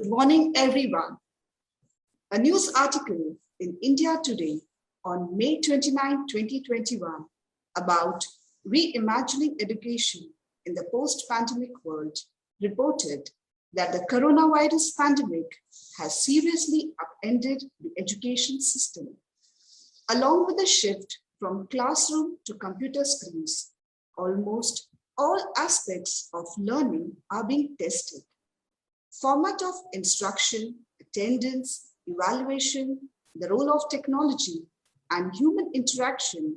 Good morning, everyone. A news article in India Today on May 29, 2021 about reimagining education in the post-pandemic world reported that the coronavirus pandemic has seriously upended the education system. Along with the shift from classroom to computer screens, almost all aspects of learning are being tested. Format of instruction, attendance, evaluation, the role of technology, and human interaction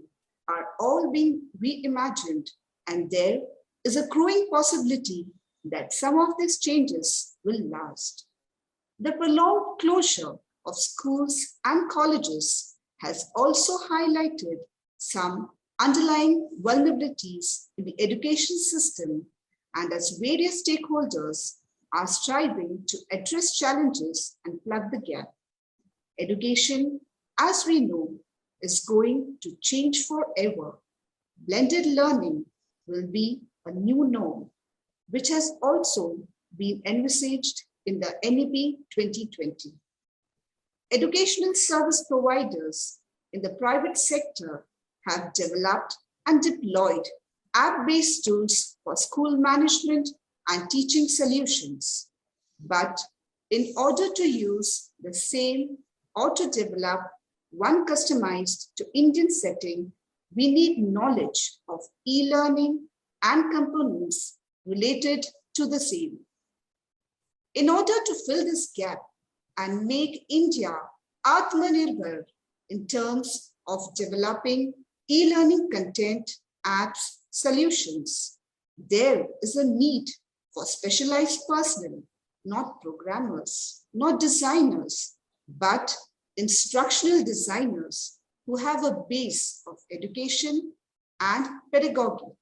are all being reimagined, and there is a growing possibility that some of these changes will last. The prolonged closure of schools and colleges has also highlighted some underlying vulnerabilities in the education system, and as various stakeholders are striving to address challenges and plug the gap. Education, as we know, is going to change forever. Blended learning will be a new norm, which has also been envisaged in the M.A 2020. Educational service providers in the private sector have developed and deployed app-based tools for school management and teaching solutions. But in order to use the same or to develop one customized to Indian setting, we need knowledge of e-learning and components related to the same. In order to fill this gap and make India Atmanirbhar in terms of developing e-learning content, apps, solutions, there is a need for specialized personnel, not programmers, not designers, but instructional designers who have a base of education and pedagogy.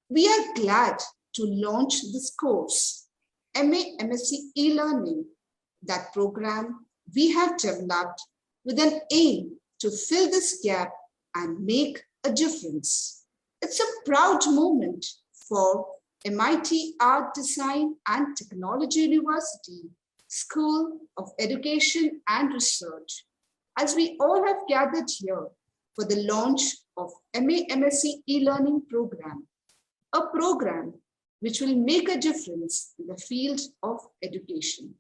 We are glad to launch this course, M.A. M.Sc e-learning, that program we have developed with an aim to fill this gap and make a difference. It's a proud moment for MIT Art, Design and Technology University, School of Education and Research, as we all have gathered here for the launch of M.A. M.Sc e-learning program, a program which will make a difference in the field of education.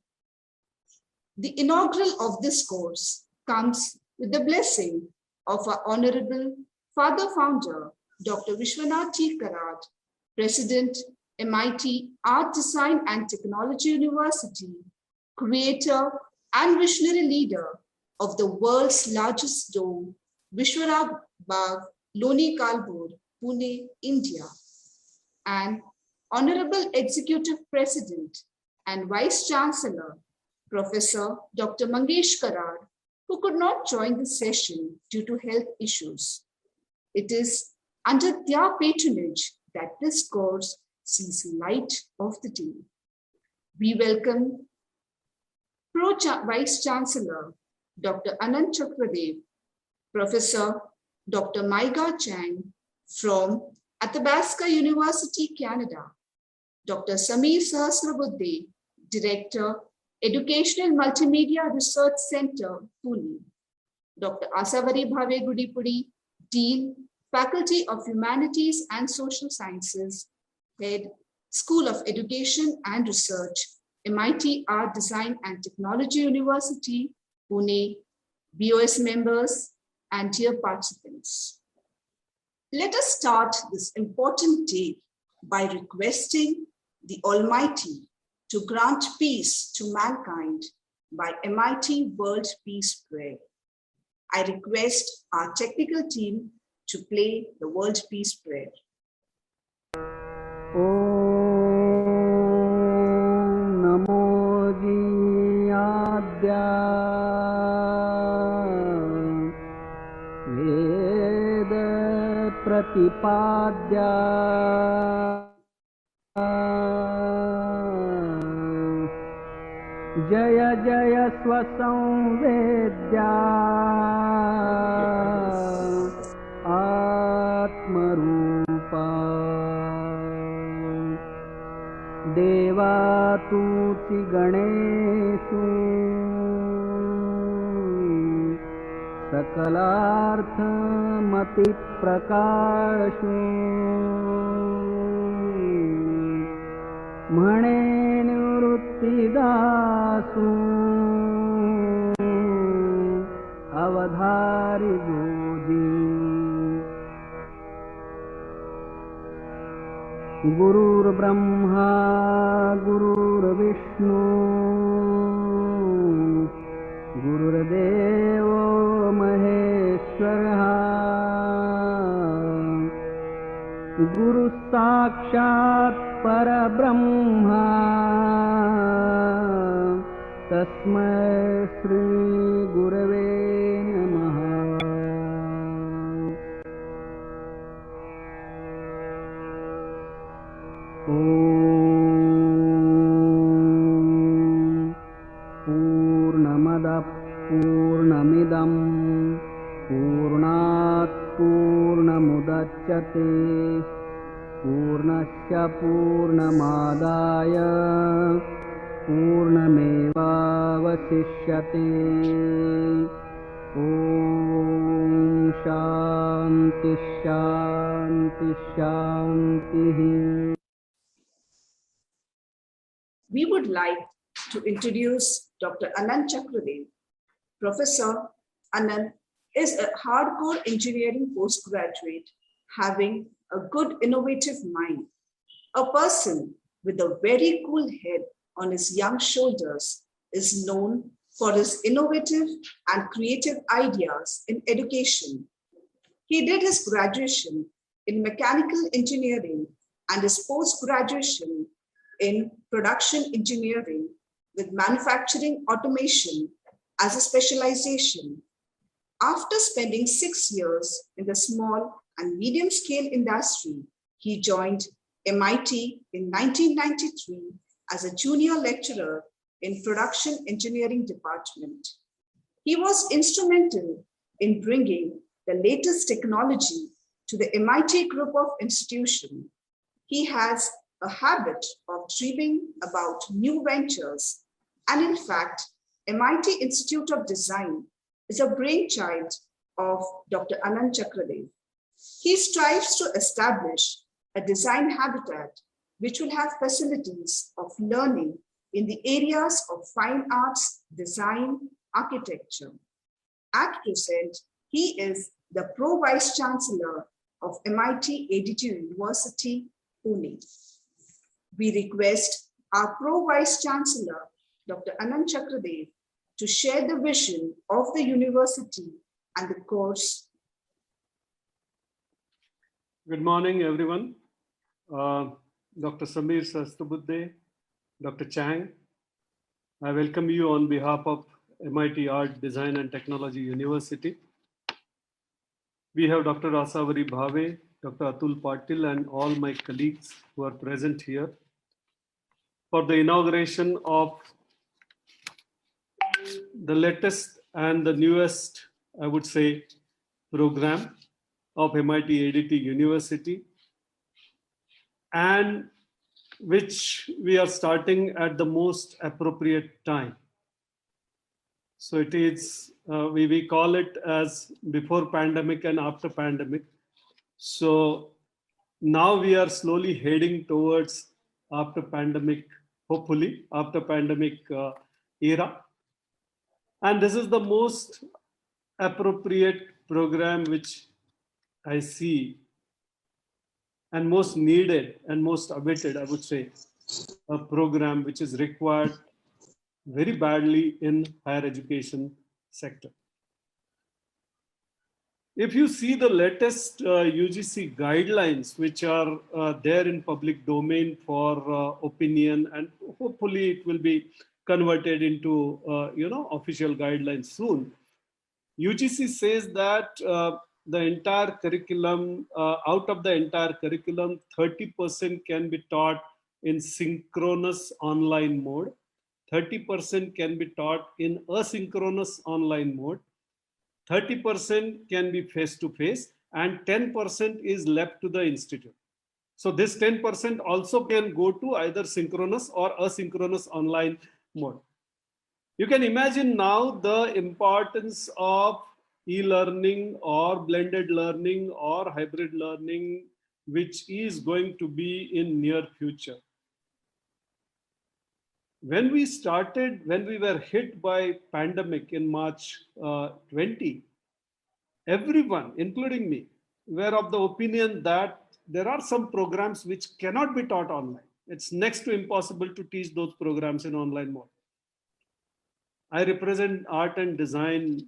The inaugural of this course comes with the blessing of our Honorable Father Founder, Dr. Vishwanath T. Karad, President, MIT Art, Design and Technology University, creator and visionary leader of the world's largest dome, Vishwaragh Bagh, Loni Kalbur, Pune, India, and Honorable Executive President and Vice Chancellor, Professor Dr. Mangesh Karad, who could not join the session due to health issues. It is under their patronage that this course sees light of the day. We welcome Vice Chancellor Dr. Anant Chakradev, Professor Dr. Maiga Chang from Athabasca University, Canada, Dr. Sameer Sahasrabuddhe, Director, Educational Multimedia Research Center, Pune, Dr. Asavari Bhave Gudipudi, Dean, Faculty of Humanities and Social Sciences, Head, School of Education and Research, MIT Art, Design and Technology University, Pune, BOS members, and dear participants. Let us start this important day by requesting the Almighty to grant peace to mankind by MIT World Peace Prayer. I request our technical team to play the World Peace Prayer. Om Namo Jiyadya Veda Pratipadya Jaya Jaya Swasamvedya Atmarupa देवा तूचि गणेषु सकलार्थमतिप्रकाशु म्हणे निवृत्तिदासु अवधारी गोदी गुरुर्ब्रह्मा गुरुर्विष्णु गुरुर्देवो महेश्वरः गुरुः साक्षात् परब्रह्मा तस्मै श्री गुरवे नमः। पूर्णमदः पूर्णमिदं पूर्णात् पूर्णमुदच्यते पूर्णस्य पूर्णमादाय पूर्णमेवावशिष्यते। ॐ शान्ति शान्ति शान्तिः। We would like to introduce Dr. Anand Chakradev. Professor Anand is a hardcore engineering postgraduate having a good innovative mind, a person with a very cool head on his young shoulders, is known for his innovative and creative ideas in education. He did his graduation in mechanical engineering and his post-graduation in production engineering with manufacturing automation as a specialization. After spending 6 years in the small and medium scale industry, he joined MIT in 1993 as a junior lecturer in production engineering department. He was instrumental in bringing the latest technology to the MIT group of institutions. He has a habit of dreaming about new ventures, and in fact, MIT Institute of Design is a brainchild of Dr. Anand Chakradev. He strives to establish a design habitat which will have facilities of learning in the areas of fine arts, design, architecture. At present, he is the Pro Vice Chancellor of MIT Pvt University, Pune. We request our Pro Vice Chancellor, Dr. Anand Chakradev, to share the vision of the university and the course. Good morning, everyone. Dr. Samir Sastubudde, Dr. Chang, I welcome you on behalf of MIT Art, Design and Technology University. We have Dr. Asavari Bhave, Dr. Atul Patil, and all my colleagues who are present here for the inauguration of the latest and the newest, I would say, program of MIT ADT University, and which we are starting at the most appropriate time. So it is, we call it as before pandemic and after pandemic. So now we are slowly heading towards after pandemic, hopefully after pandemic era. And this is the most appropriate program which I see, and most needed and most awaited, I would say, a program which is required very badly in higher education sector. If you see the latest UGC guidelines, which are there in public domain for opinion, and hopefully it will be converted into official guidelines soon. UGC says that the entire curriculum, out of the entire curriculum, 30% can be taught in synchronous online mode, 30% can be taught in asynchronous online mode, 30% can be face-to-face, and 10% is left to the institute. So this 10% also can go to either synchronous or asynchronous online mode. You can imagine now the importance of e-learning or blended learning or hybrid learning, which is going to be in near future. When we started, when we were hit by pandemic in March 20, everyone, including me, were of the opinion that there are some programs which cannot be taught online. It's next to impossible to teach those programs in online mode. I represent art and design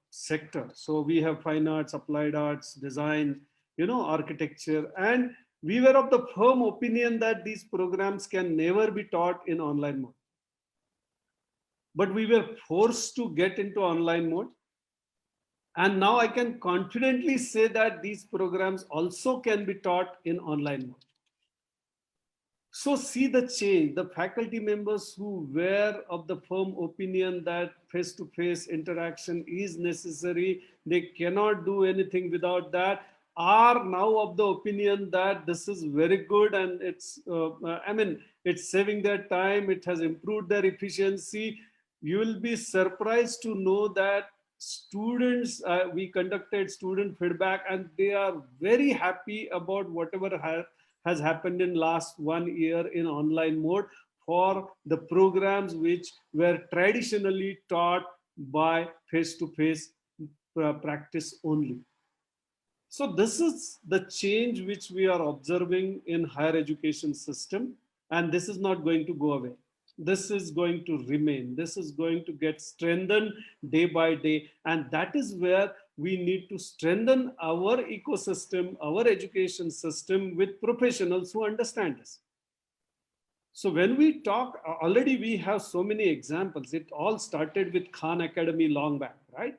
sector. So we have fine arts, applied arts, design, architecture. And we were of the firm opinion that these programs can never be taught in online mode. But we were forced to get into online mode. And now I can confidently say that these programs also can be taught in online mode. So see the change. The faculty members who were of the firm opinion that face-to-face interaction is necessary, they cannot do anything without that, are now of the opinion that this is very good and it's saving their time, it has improved their efficiency. You will be surprised to know that students, we conducted student feedback and they are very happy about whatever has happened in last 1 year in online mode for the programs which were traditionally taught by face-to-face practice only. So this is the change which we are observing in higher education system, and this is not going to go away. This is going to remain. This is going to get strengthened day by day. And that is where we need to strengthen our ecosystem, our education system with professionals who understand this. So when we talk, already we have so many examples. It all started with Khan Academy long back, right?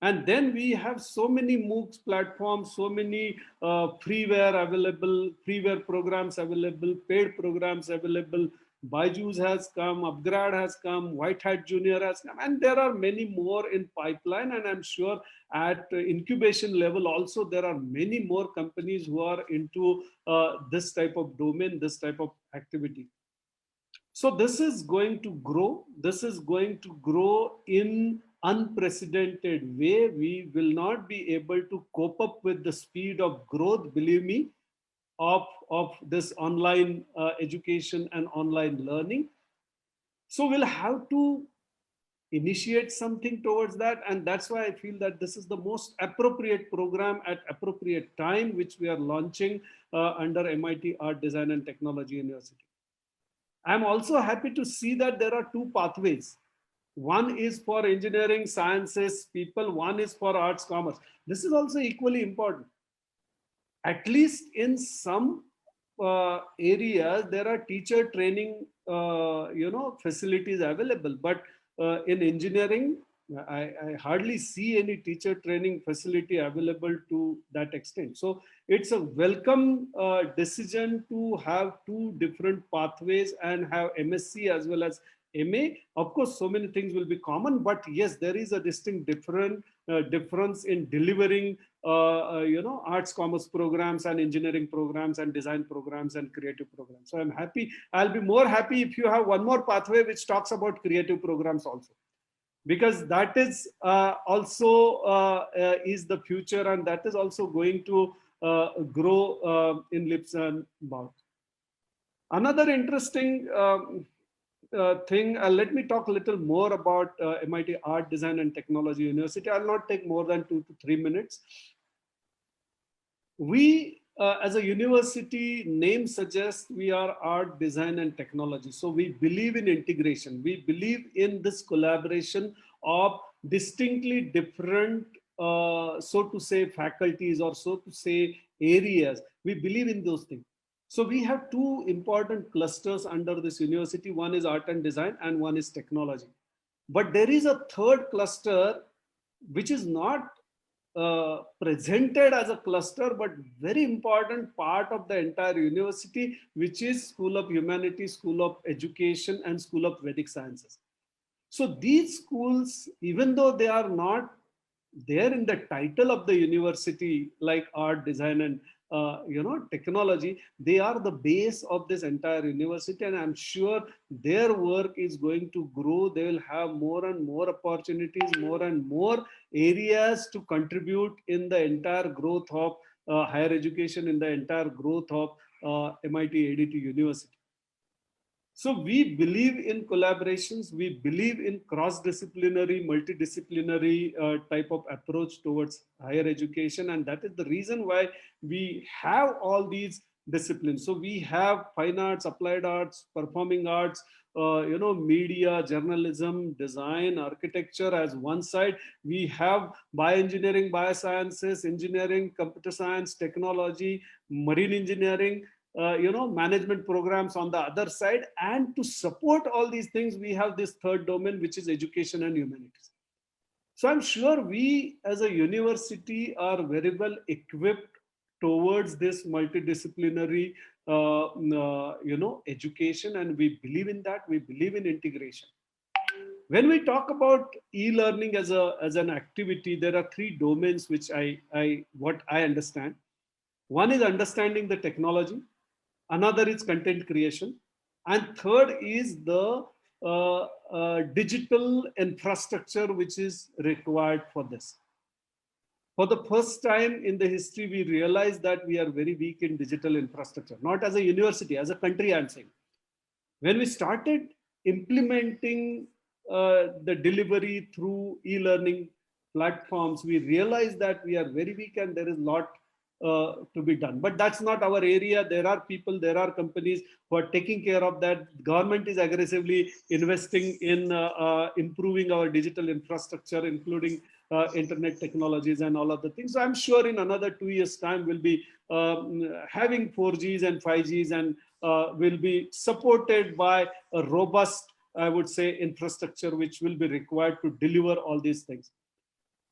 And then we have so many MOOCs platforms, so many freeware available, freeware programs available, paid programs available. Byju's has come, Upgrad has come, White Hat Junior has come, and there are many more in pipeline. And I'm sure at incubation level also, there are many more companies who are into this type of domain, this type of activity. So this is going to grow. This is going to grow in unprecedented way. We will not be able to cope up with the speed of growth, believe me, of this online education and online learning. So we'll have to initiate something towards that. And that's why I feel that this is the most appropriate program at appropriate time, which we are launching under MIT Art, Design and Technology University. I'm also happy to see that there are two pathways. One is for engineering, sciences people, one is for arts, commerce. This is also equally important. At least in some areas, there are teacher training, facilities available. But in engineering, I hardly see any teacher training facility available to that extent. So it's a welcome decision to have two different pathways and have M.Sc as well as M.A. Of course, so many things will be common, but yes, there is a distinct difference in delivering arts, commerce programs and engineering programs and design programs and creative programs. So I'm happy. I'll be more happy if you have one more pathway which talks about creative programs also, because that is also is the future, and that is also going to grow in leaps and bounds. Another interesting thing, let me talk a little more about MIT Art, Design and Technology University. I'll not take more than 2 to 3 minutes. We, as a university, name suggests we are art, design and technology. So we believe in integration. We believe in this collaboration of distinctly different, so to say, faculties or so to say areas. We believe in those things. So we have two important clusters under this university. One is art and design and one is technology. But there is a third cluster which is not presented as a cluster, but very important part of the entire university, which is School of Humanities, School of Education and School of Vedic Sciences. So these schools, even though they are not there in the title of the university like art, design and technology. They are the base of this entire university, and I'm sure their work is going to grow. They will have more and more opportunities, more and more areas to contribute in the entire growth of higher education, in the entire growth of MIT ADT University. So we believe in collaborations, we believe in cross-disciplinary, multidisciplinary type of approach towards higher education. And that is the reason why we have all these disciplines. So we have fine arts, applied arts, performing arts, media, journalism, design, architecture as one side. We have bioengineering, biosciences, engineering, computer science, technology, marine engineering, management programs on the other side. And to support all these things, we have this third domain, which is education and humanities. So I'm sure we as a university are very well equipped towards this multidisciplinary, education, and we believe in that. We believe in integration. When we talk about e-learning as an activity, there are three domains which what I understand. One is understanding the technology, another is content creation, and third is the digital infrastructure which is required for this. For the first time in the history, we realized that we are very weak in digital infrastructure, not as a university, as a country, I'm saying. When we started implementing the delivery through e-learning platforms, we realized that we are very weak and there is a lot to be done. But that's not our area. There are people, there are companies who are taking care of that. The government is aggressively investing in improving our digital infrastructure, including internet technologies and all of the things. So I'm sure in another 2 years' time, we'll be having 4Gs and 5Gs, and will be supported by a robust, I would say, infrastructure which will be required to deliver all these things.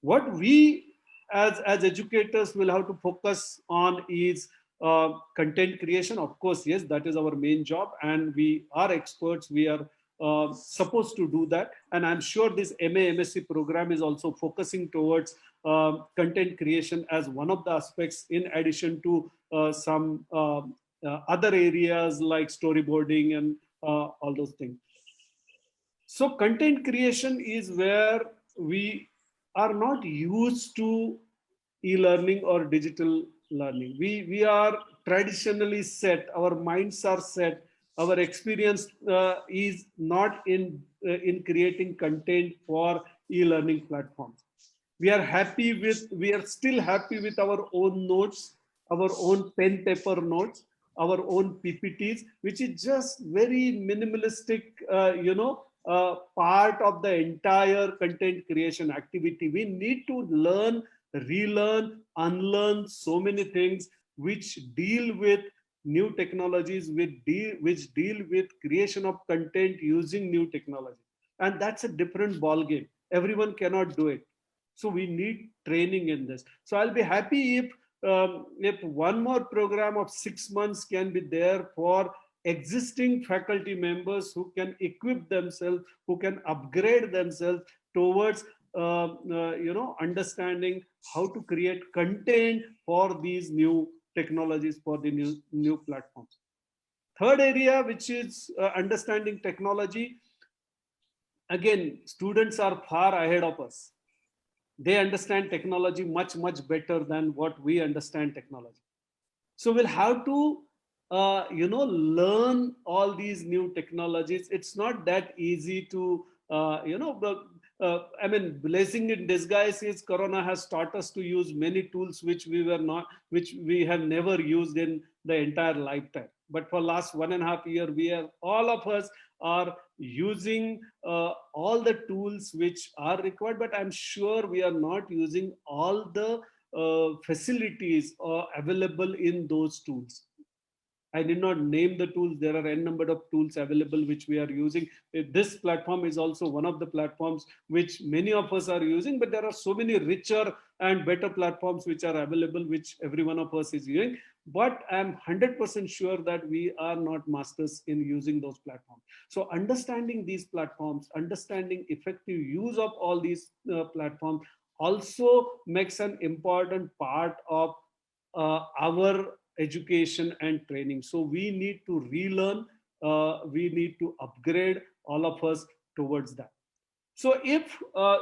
What we as educators will have to focus on is content creation. Of course, yes, that is our main job, and we are experts. We are supposed to do that. And I'm sure this M.A. M.Sc program is also focusing towards content creation as one of the aspects, in addition to some other areas like storyboarding and all those things. So content creation is where we are not used to e-learning or digital learning. We are traditionally set, our minds are set, our experience is not in creating content for e-learning platforms. We are still happy with our own notes, our own pen paper notes, our own PPTs, which is just very minimalistic, part of the entire content creation activity. We need to learn, relearn, unlearn so many things which deal with new technologies, which deal with creation of content using new technology. And that's a different ball game. Everyone cannot do it. So we need training in this. So I'll be happy if one more program of 6 months can be there for existing faculty members who can equip themselves, who can upgrade themselves towards understanding how to create content for these new technologies, for the new platforms. Third area, which is understanding technology. Again, students are far ahead of us. They understand technology much better than what we understand technology. So we'll have to learn all these new technologies. It's not that easy to blessing in disguise is Corona has taught us to use many tools which we have never used in the entire lifetime. But for last 1.5 years, all of us are using all the tools which are required, but I'm sure we are not using all the facilities available in those tools. I did not name the tools. There are n number of tools available which we are using. This platform is also one of the platforms which many of us are using, but there are so many richer and better platforms which are available, which every one of us is using. But I'm 100% sure that we are not masters in using those platforms. So understanding these platforms, understanding effective use of all these platforms also makes an important part of our education and training. So we need to relearn, we need to upgrade all of us towards that. So if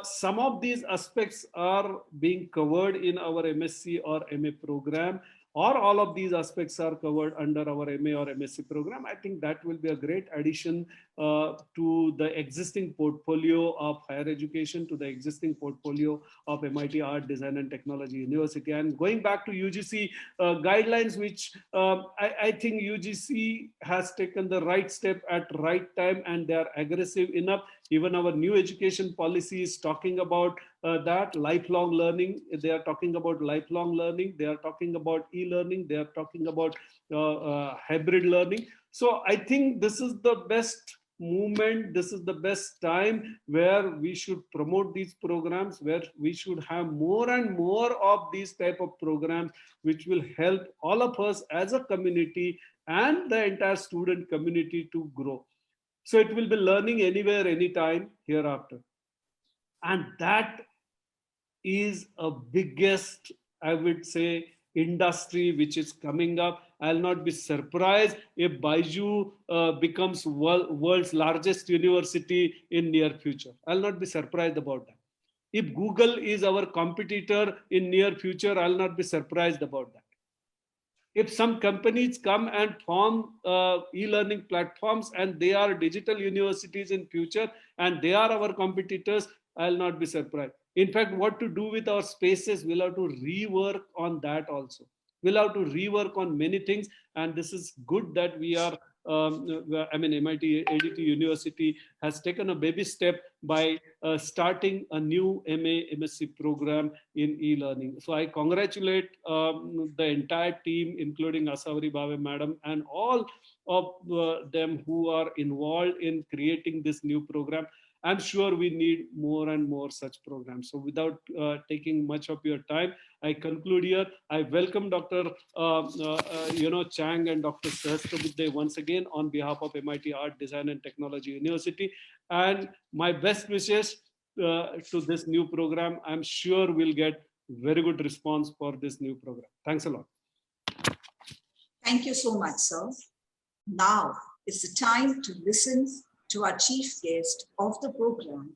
some of these aspects are being covered in our MSc or MA program, or all of these aspects are covered under our MA or MSc program, I think that will be a great addition to the existing portfolio of higher education, to the existing portfolio of MIT Art, Design and Technology University. And going back to UGC guidelines, which I think UGC has taken the right step at right time, and they are aggressive enough. Even our new education policy is talking about that lifelong learning. They are talking about lifelong learning. They are talking about e-learning. They are talking about hybrid learning. So I think this is the best movement. This is the best time where we should promote these programs, where we should have more and more of these type of programs, which will help all of us as a community and the entire student community to grow. So it will be learning anywhere, anytime hereafter. And that is a biggest, I would say, industry which is coming up. I'll not be surprised if Baiju becomes world's largest university in near future. I'll not be surprised about that. If Google is our competitor in near future, I'll not be surprised about that. If some companies come and form e-learning platforms and they are digital universities in future and they are our competitors, I'll not be surprised. In fact, what to do with our spaces, we'll have to rework on that also. We'll have to rework on many things, and this is good that we are, MIT ADT University has taken a baby step by starting a new MA, MSc program in e-learning. So I congratulate the entire team, including Asawari Bhave Madam and all of them who are involved in creating this new program. I'm sure we need more and more such programs. So without taking much of your time, I conclude here. I welcome Dr. Chang and Dr. Sahasrabudhe once again on behalf of MIT Art, Design and Technology University. And my best wishes to this new program. I'm sure we'll get very good response for this new program. Thanks a lot. Thank you so much, sir. Now is the time to listen to our chief guest of the program,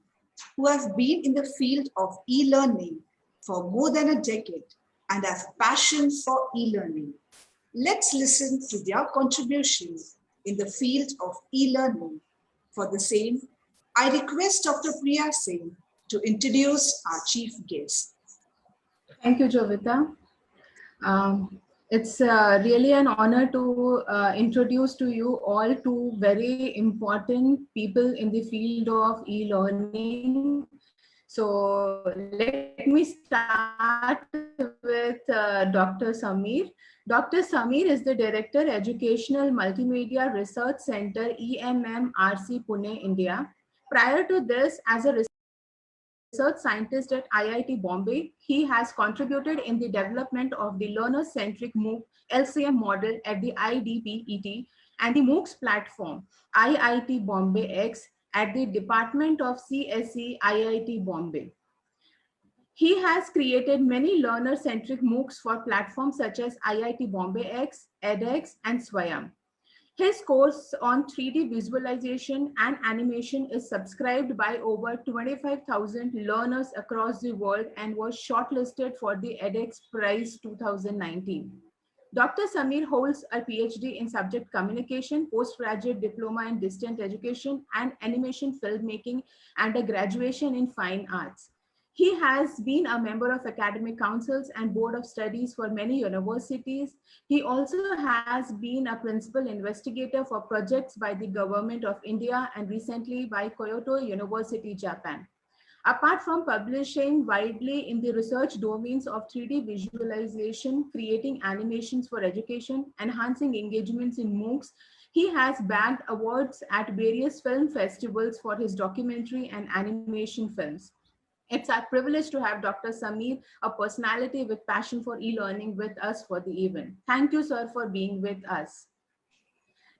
who have been in the field of e-learning for more than a decade and have passion for e-learning. Let's listen to their contributions in the field of e-learning. For the same, I request Dr. Priya Singh to introduce our chief guest. Thank you, Jovita. It's really an honor to introduce to you all two very important people in the field of e-learning. So let me start with Dr. Samir. Dr. Samir is the Director, Educational Multimedia Research Center, EMMRC, Pune, India. Prior to this, as a research scientist at IIT Bombay, he has contributed in the development of the learner-centric MOOC LCM model at the IDPET and the MOOCs platform IIT Bombay X at the Department of CSE IIT Bombay. He has created many learner-centric MOOCs for platforms such as IIT Bombay X, edX, and Swayam. His course on 3D visualization and animation is subscribed by over 25,000 learners across the world and was shortlisted for the edX Prize 2019. Dr. Samir holds a PhD in subject communication, postgraduate diploma in distant education and animation filmmaking, and a graduation in fine arts. He has been a member of academic councils and board of studies for many universities. He also has been a principal investigator for projects by the government of India and recently by Kyoto University, Japan. Apart from publishing widely in the research domains of 3D visualization, creating animations for education, enhancing engagements in MOOCs, he has bagged awards at various film festivals for his documentary and animation films. It's our privilege to have Dr. Samir, a personality with passion for e-learning, with us for the event. Thank you, sir, for being with us.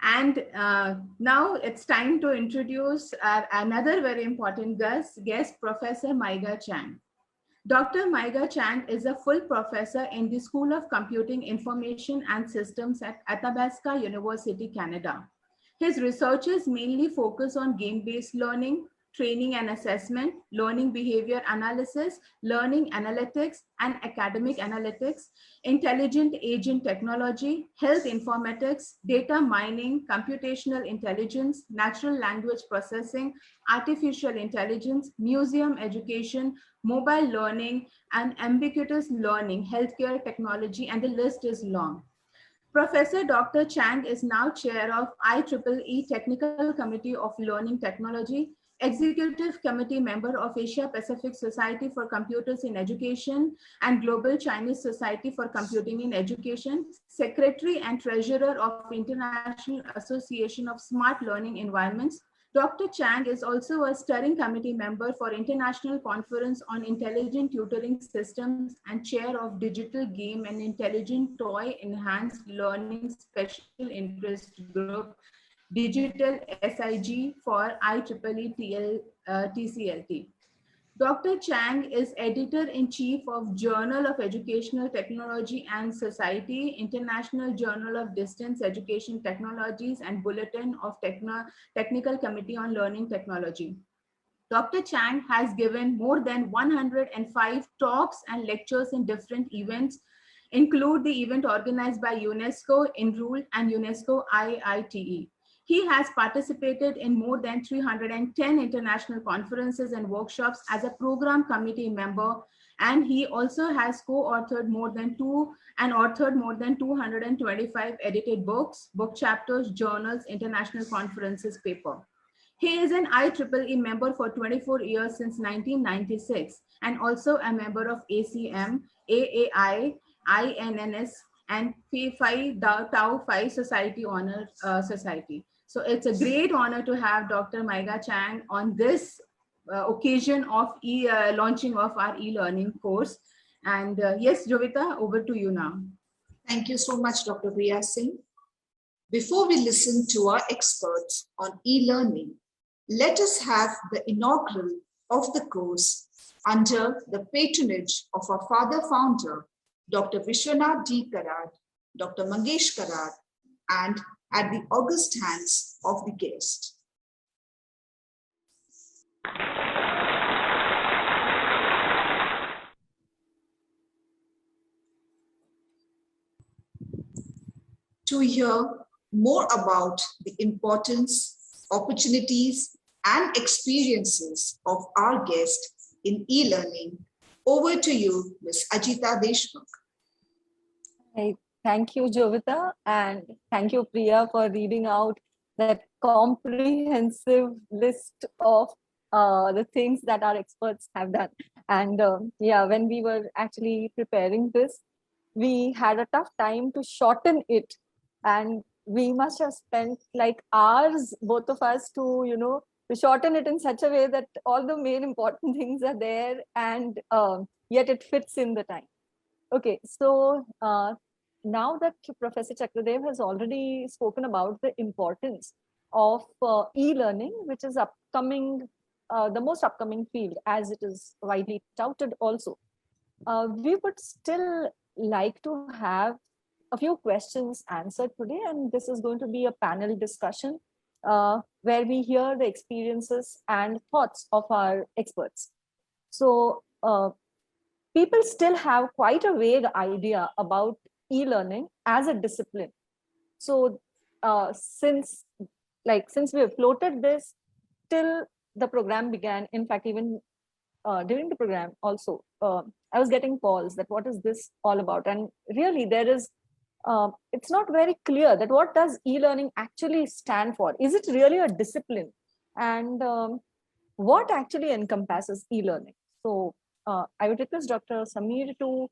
And now it's time to introduce another very important guest, Professor Maiga Chang. Dr. Maiga Chang is a full professor in the School of Computing, Information and Systems at Athabasca University, Canada. His researches mainly focus on game-based learning, training and assessment, learning behavior analysis, learning analytics and academic analytics, intelligent agent technology, health informatics, data mining, computational intelligence, natural language processing, artificial intelligence, museum education, mobile learning, and ubiquitous learning, healthcare technology, and the list is long. Professor Dr. Chang is now chair of IEEE Technical Committee of Learning Technology, Executive Committee member of Asia Pacific Society for Computers in Education and Global Chinese Society for Computing in Education, Secretary and Treasurer of International Association of Smart Learning Environments. Dr. Chang is also a steering committee member for International Conference on Intelligent Tutoring Systems and chair of Digital Game and Intelligent Toy Enhanced Learning Special Interest Group, Digital SIG for IEEE TCLT. Dr. Chang is editor-in-chief of Journal of Educational Technology and Society, International Journal of Distance Education Technologies, and Bulletin of Technical Committee on Learning Technology. Dr. Chang has given more than 105 talks and lectures in different events, include the event organized by UNESCO, Enroll, and UNESCO IITE. He has participated in more than 310 international conferences and workshops as a program committee member, and he also has co-authored more than 225 edited books, book chapters, journals, international conferences, paper. He is an IEEE member for 24 years since 1996, and also a member of ACM, AAI, INNS, and Phi Tau Phi Society Honor Society. So it's a great honor to have Dr. Maiga Chang on this occasion of launching of our e-learning course. And yes, Jovita, over to you now. Thank you so much, Dr. Priya Singh. Before we listen to our experts on e-learning, let us have the inaugural of the course under the patronage of our father founder, Dr. Vishwanath D. Karad, Dr. Mangesh Karad, and at the august hands of the guest. To hear more about the importance, opportunities, and experiences of our guest in e-learning, over to you, Ms. Ajita Deshmukh. Hey, thank you, Jovita, and thank you, Priya, for reading out that comprehensive list of the things that our experts have done. And yeah, when we were actually preparing this, we had a tough time to shorten it, and we must have spent like hours, both of us, to to shorten it in such a way that all the main important things are there, and yet it fits in the time. Okay, so now that Professor Chakradev has already spoken about the importance of e-learning, which is upcoming, the most upcoming field, as it is widely touted also, we would still like to have a few questions answered today, and this is going to be a panel discussion where we hear the experiences and thoughts of our experts. So people still have quite a vague idea about e-learning as a discipline. So since we have floated this till the program began, in fact, even during the program also, I was getting calls that what is this all about? And really there is, it's not very clear that what does e-learning actually stand for? Is it really a discipline? And what actually encompasses e-learning? So I would request Dr. Samir to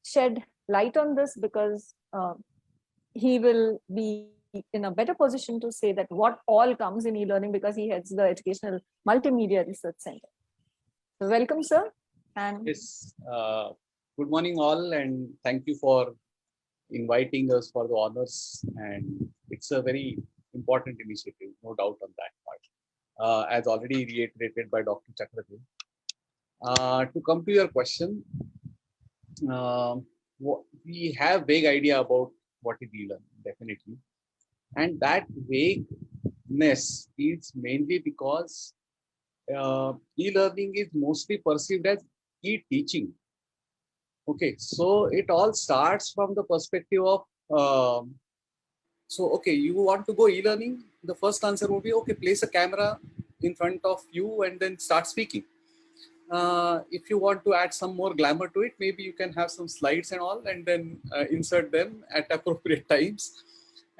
shed light on this, because he will be in a better position to say that what all comes in e-learning, because he heads the Educational Multimedia Research Center. So welcome, sir. And yes, good morning all, and thank you for inviting us for the honors. And it's a very important initiative, no doubt on that part. As already reiterated by Dr. Chakradev, To come to your question, we have vague idea about what is e-learning, definitely. And that vagueness is mainly because e-learning is mostly perceived as e-teaching. Okay, so it all starts from the perspective of, so okay, you want to go e-learning, the first answer would be, okay, place a camera in front of you and then start speaking. If you want to add some more glamour to it, maybe you can have some slides and all, and then insert them at appropriate times.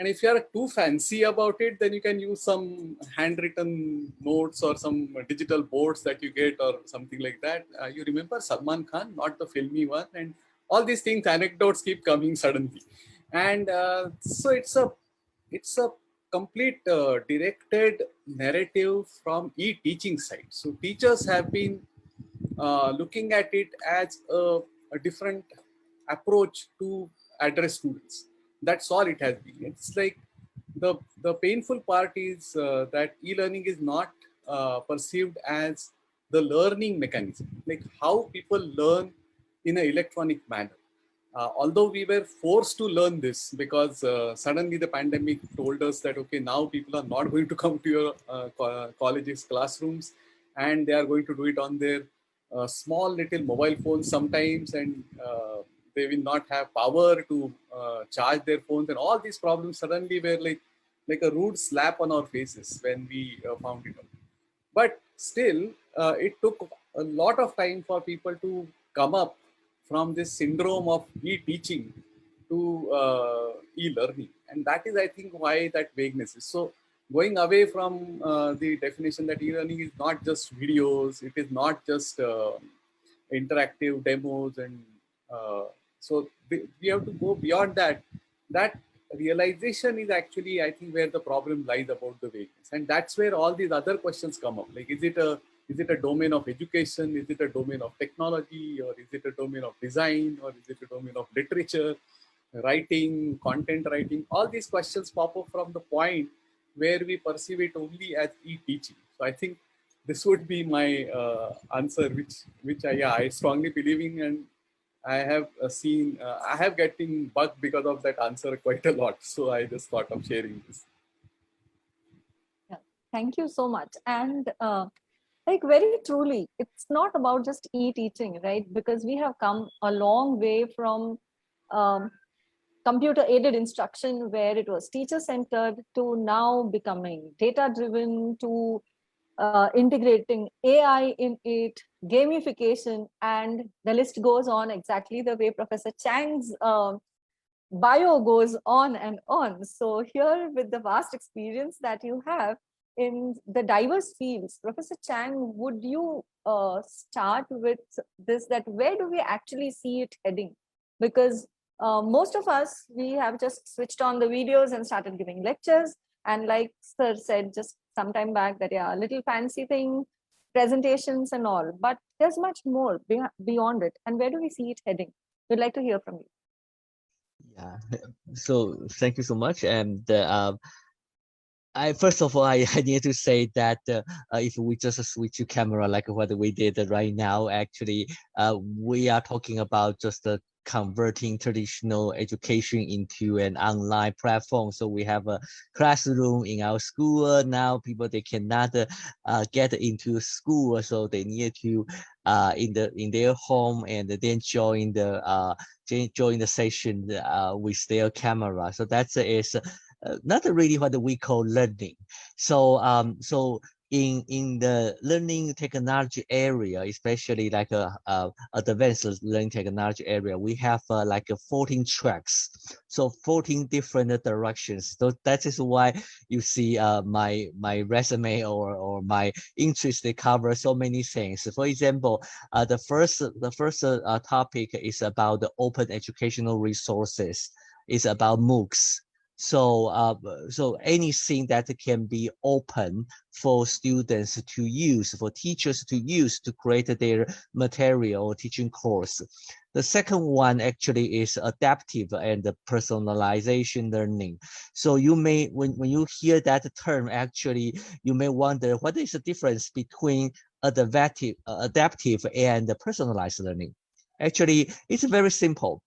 And if you are too fancy about it, then you can use some handwritten notes or some digital boards that you get or something like that. You remember Salman Khan, not the filmy one, and all these things, anecdotes keep coming suddenly. And so it's a complete directed narrative from e-teaching side. So teachers have been looking at it as a different approach to address students. That's all it has been. It's like the painful part is that e-learning is not perceived as the learning mechanism, like how people learn in an electronic manner. Although we were forced to learn this because suddenly the pandemic told us that, okay, now people are not going to come to your colleges classrooms, and they are going to do it on their small little mobile phones sometimes, and they will not have power to charge their phones, and all these problems suddenly were like a rude slap on our faces when we found it out. But still, it took a lot of time for people to come up from this syndrome of e-teaching to e-learning. And that is, I think, why that vagueness is. So going away from the definition that e-learning is not just videos, it is not just interactive demos, and so we have to go beyond that. That realization is actually, I think, where the problem lies about the vagueness, and that's where all these other questions come up. Like, is it a domain of education? Is it a domain of technology? Or is it a domain of design? Or is it a domain of literature, writing, content writing? All these questions pop up from the point where we perceive it only as e-teaching. So I think this would be my answer, which I strongly believe in, and I have I have getting bugged because of that answer quite a lot. So I just thought of sharing this. Yeah, thank you so much. And like, very truly, it's not about just e-teaching, right? Because we have come a long way from computer aided instruction, where it was teacher centered, to now becoming data driven, to integrating AI in it, gamification, and the list goes on, exactly the way Professor Chang's bio goes on and on. So here, with the vast experience that you have in the diverse fields, Professor Chang, would you start with this, that where do we actually see it heading? Because most of us, we have just switched on the videos and started giving lectures. And like Sir said just some time back, that yeah, a little fancy thing, presentations and all, but there's much more beyond it. And where do we see it heading? We'd like to hear from you. Yeah, so thank you so much. And I first of all, I need to say that if we just switch to camera like what we did right now, actually, we are talking about just converting traditional education into an online platform. So we have a classroom in our school now. People, they cannot get into school, so they need to in their home and then join the session with their camera. So that is not really what we call learning. So in the learning technology area, especially like advanced learning technology area, we have like 14 tracks, so 14 different directions. So that is why you see my resume or my interest, they cover so many things. For example, the first topic is about the open educational resources. It's about MOOCs. So anything that can be open for students to use, for teachers to use to create their material or teaching course. The second one actually is adaptive and personalization learning. So you may, when you hear that term, actually, you may wonder what is the difference between adaptive and personalized learning. Actually, it's very simple.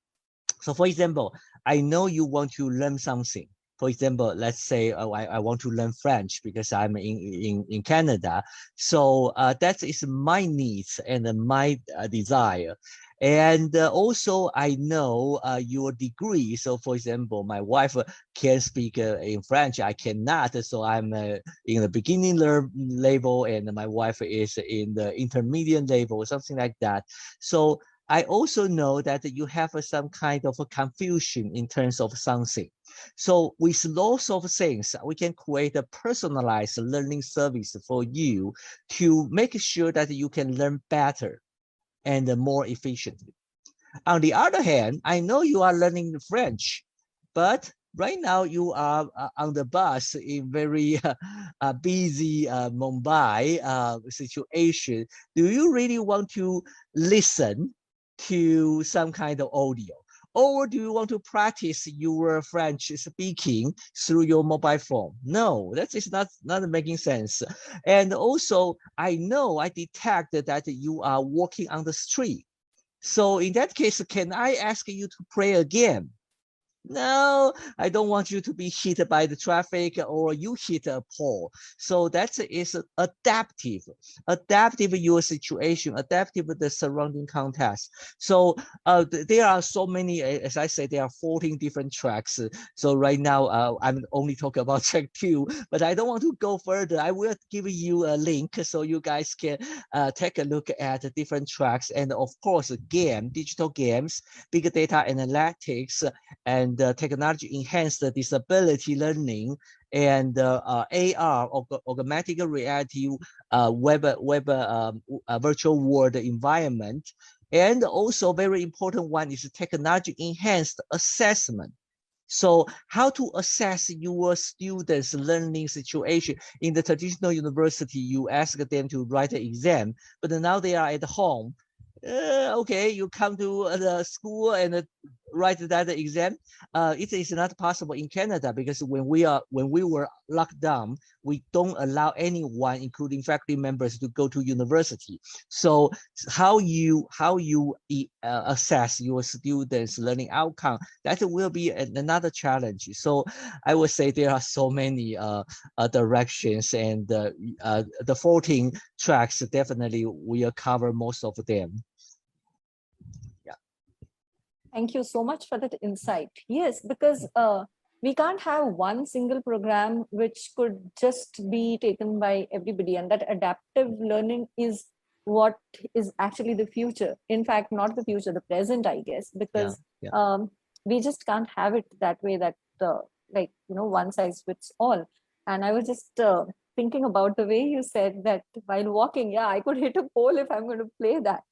So for example, I know you want to learn something. For example, let's say I want to learn French because I'm in Canada. So that is my needs and my desire. And also I know your degree. So for example, my wife can speak in French, I cannot. So I'm in the beginning level and my wife is in the intermediate level, something like that. So I also know that you have some kind of a confusion in terms of something. So with lots of things, we can create a personalized learning service for you to make sure that you can learn better and more efficiently. On the other hand, I know you are learning French, but right now you are on the bus in very busy Mumbai situation. Do you really want to listen to some kind of audio? Or do you want to practice your French speaking through your mobile phone? No, that is not making sense. And also, I know I detect that you are walking on the street. So in that case, can I ask you to play a game? No, I don't want you to be hit by the traffic or you hit a pole. So that is adaptive your situation, adaptive the surrounding context. So there are so many, as I said, there are 14 different tracks. So right now I'm only talking about track 2, but I don't want to go further. I will give you a link so you guys can take a look at the different tracks. And of course, digital games, big data analytics, and technology enhanced disability learning, and AR, augmented reality, virtual world environment. And also very important one is technology enhanced assessment. So how to assess your students' learning situation. In the traditional university, you ask them to write an exam, but now they are at home. Okay, you come to the school and write that exam. It is not possible in Canada because when we were locked down, we don't allow anyone, including faculty members, to go to university. So how you assess your students' learning outcome, that will be another challenge. So I would say there are so many directions, and the 14 tracks definitely will cover most of them. Thank you so much for that insight. Yes, because we can't have one single program which could just be taken by everybody, and that adaptive learning is what is actually the future. In fact, not the future, the present, I guess, because we just can't have it that way, that like, one size fits all. And I was just thinking about the way you said that while walking, I could hit a pole if I'm going to play that.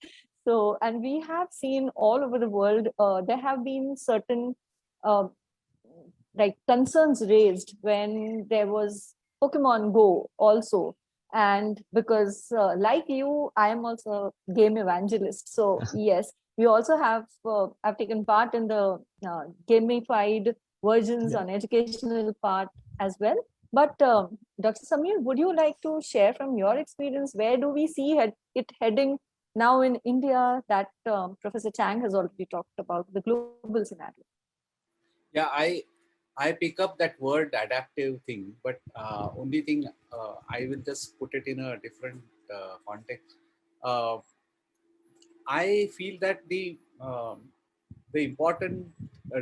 So, and we have seen all over the world, there have been certain like concerns raised when there was Pokemon Go also. And because like you, I am also a game evangelist. So yes, we also have I've taken part in the gamified versions on educational part as well. But Dr. Samir, would you like to share from your experience, where do we see it heading now in India, that Professor Chang has already talked about, the global scenario? Yeah, I pick up that word adaptive thing, but only thing I will just put it in a different context. I feel that the important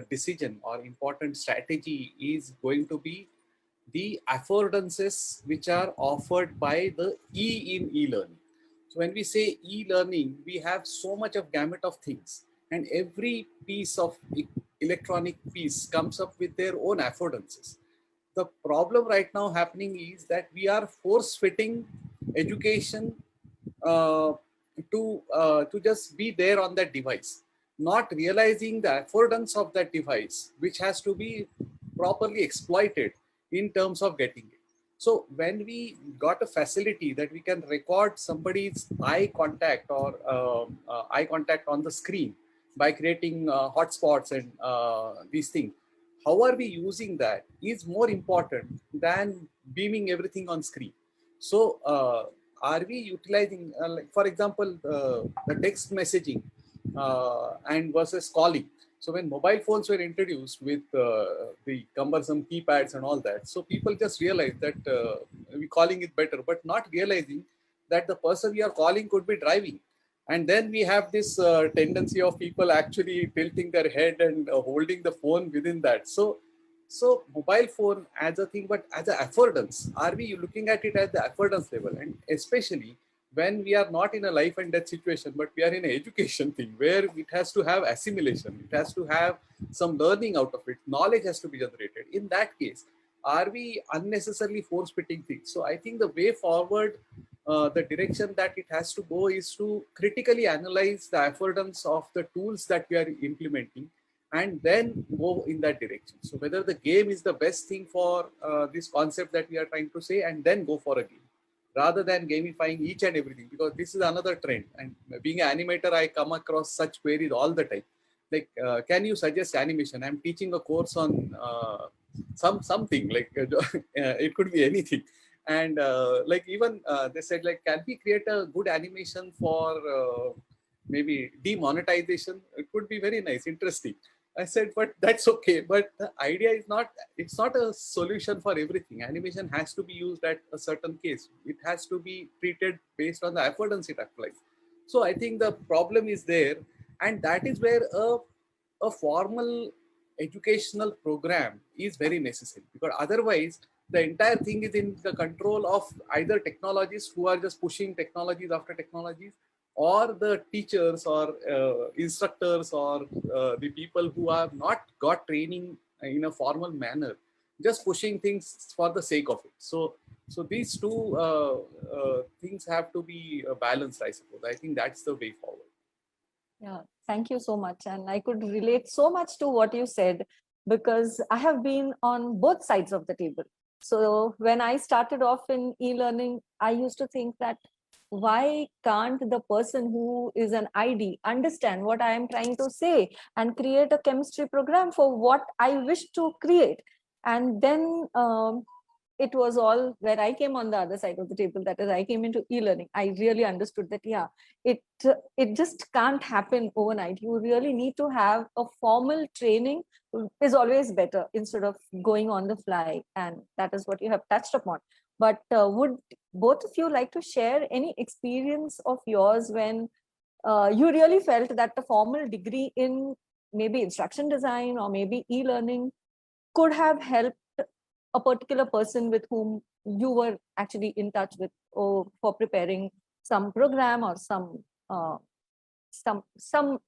decision or important strategy is going to be the affordances which are offered by the e-learning. So when we say e-learning, we have so much of gamut of things, and every piece of electronic piece comes up with their own affordances. The problem right now happening is that we are force fitting education to just be there on that device, not realizing the affordance of that device, which has to be properly exploited in terms of getting it. So when we got a facility that we can record somebody's eye contact or eye contact on the screen by creating hotspots and these things, how are we using that is more important than beaming everything on screen. So are we utilizing, like for example, the text messaging and versus calling? So when mobile phones were introduced with the cumbersome keypads and all that, so people just realized that we calling it better, but not realizing that the person we are calling could be driving. And then we have this tendency of people actually tilting their head and holding the phone within that. So mobile phone as a thing, but as an affordance, are we looking at it at the affordance level? And especially when we are not in a life and death situation, but we are in an education thing where it has to have assimilation, it has to have some learning out of it, knowledge has to be generated. In that case, are we unnecessarily force fitting things? So I think the way forward, the direction that it has to go is to critically analyze the affordance of the tools that we are implementing and then go in that direction. So whether the game is the best thing for this concept that we are trying to say, and then go for a game, rather than gamifying each and everything, because this is another trend. And being an animator, I come across such queries all the time. Like, can you suggest animation? I'm teaching a course on something like it could be anything. And like even they said, like, can we create a good animation for maybe demonetization? It could be very nice, interesting. I said, but that's okay. But the idea is not, it's not a solution for everything. Animation has to be used at a certain case. It has to be treated based on the affordance it applies. So I think the problem is there. And that is where a formal educational program is very necessary, because otherwise the entire thing is in the control of either technologists who are just pushing technologies after technologies, or the teachers or instructors or the people who have not got training in a formal manner, just pushing things for the sake of it. So these two things have to be balanced, I suppose. I think that's the way forward. Yeah, thank you so much. And I could relate so much to what you said, because I have been on both sides of the table. So when I started off in e-learning, I used to think that why can't the person who is an ID understand what I am trying to say and create a chemistry program for what I wish to create? And then it was all where I came on the other side of the table, that is, I came into e-learning. I really understood that, yeah, it just can't happen overnight. You really need to have a formal training is always better instead of going on the fly. And that is what you have touched upon. But would both of you like to share any experience of yours when you really felt that the formal degree in maybe instruction design or maybe e-learning could have helped a particular person with whom you were actually in touch with, or for preparing some program or some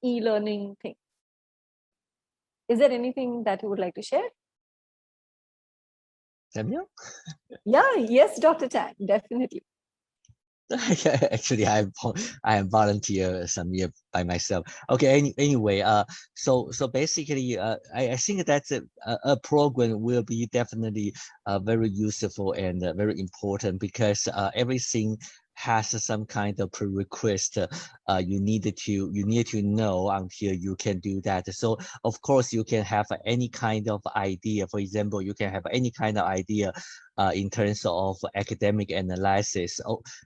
e-learning thing? Is there anything that you would like to share? Samuel? Yeah, yes, Dr. Chan, definitely. Actually, I am volunteer some year by myself. Okay. Anyway, so basically, I think that a program will be definitely very useful and very important, because everything has some kind of prerequisite you need to know until you can do that. So of course you can have any kind of idea. For example, you can have any kind of idea in terms of academic analysis.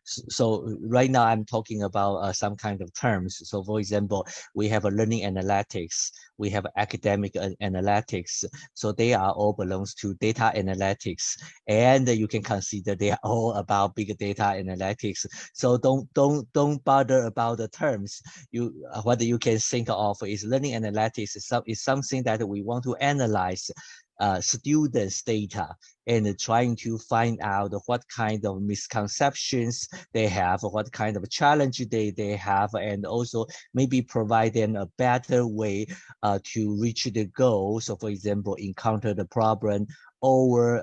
So right now I'm talking about some kind of terms. So for example, we have a learning analytics, we have academic analytics. So they are all belongs to data analytics, and you can consider they are all about big data analytics. So don't bother about the terms. What you can think of is learning analytics is something that we want to analyze students' data and trying to find out what kind of misconceptions they have, what kind of challenge they have, and also maybe provide them a better way to reach the goal. So for example, encounter the problem, or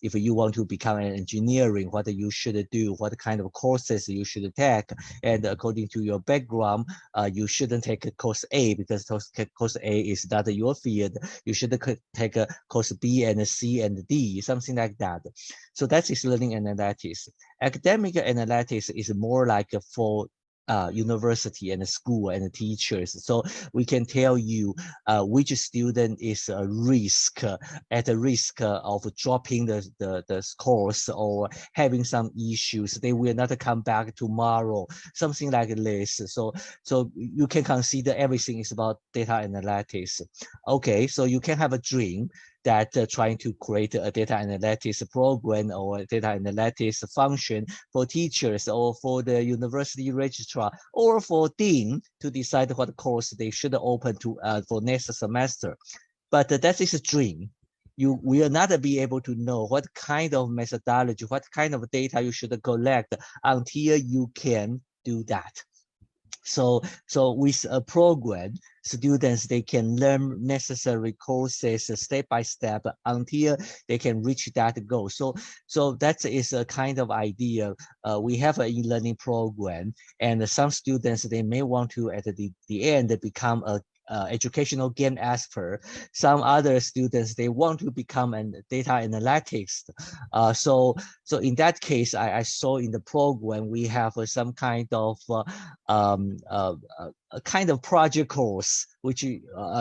if you want to become an engineering, what you should do, what kind of courses you should take. And according to your background, you shouldn't take a course A because course A is not your field. You should take a course B and C and D, something like that. So that is learning analytics. Academic analytics is more like for university and school and teachers. So we can tell you which student is a risk, at a risk of dropping the course or having some issues. They will not come back tomorrow, something like this. So you can consider everything is about data analytics. Okay, so you can have a dream that trying to create a data analytics program or a data analytics function for teachers or for the university registrar or for dean to decide what course they should open to for next semester. But that is a dream. You will not be able to know what kind of methodology, what kind of data you should collect until you can do that. So with a program, students, they can learn necessary courses step by step until they can reach that goal. So that is a kind of idea. We have an e-learning program, and some students, they may want to at the end become a educational game expert. Some other students, they want to become a data analytics. So in that case, I saw in the program we have some kind of a kind of project course which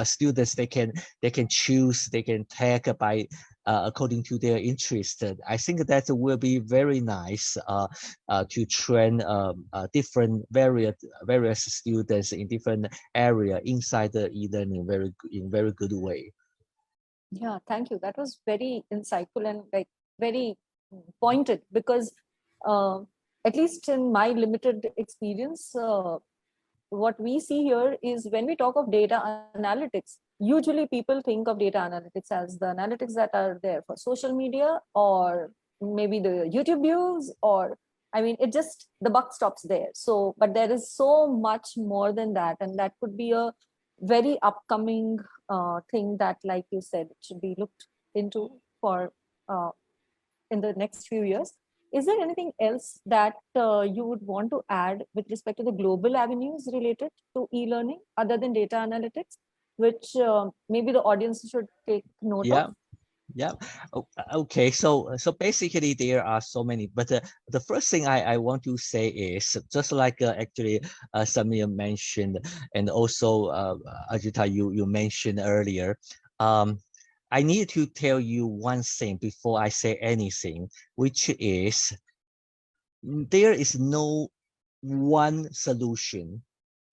students they can choose, they can take by according to their interest. I think that will be very nice to train different various students in different area inside the e-learning in very good way. Yeah, thank you. That was very insightful and like very pointed, because at least in my limited experience, what we see here is when we talk of data analytics, usually people think of data analytics as the analytics that are there for social media or maybe the YouTube views, or I mean, it just, the buck stops there. So, but there is so much more than that, and that could be a very upcoming thing that, like you said, it should be looked into for in the next few years. Is there anything else that you would want to add with respect to the global avenues related to e-learning other than data analytics, which maybe the audience should take note of? Yeah. Okay. So basically there are so many, but the first thing I want to say is just like actually Samir mentioned, and also Ajita, you mentioned earlier. I need to tell you one thing before I say anything, which is there is no one solution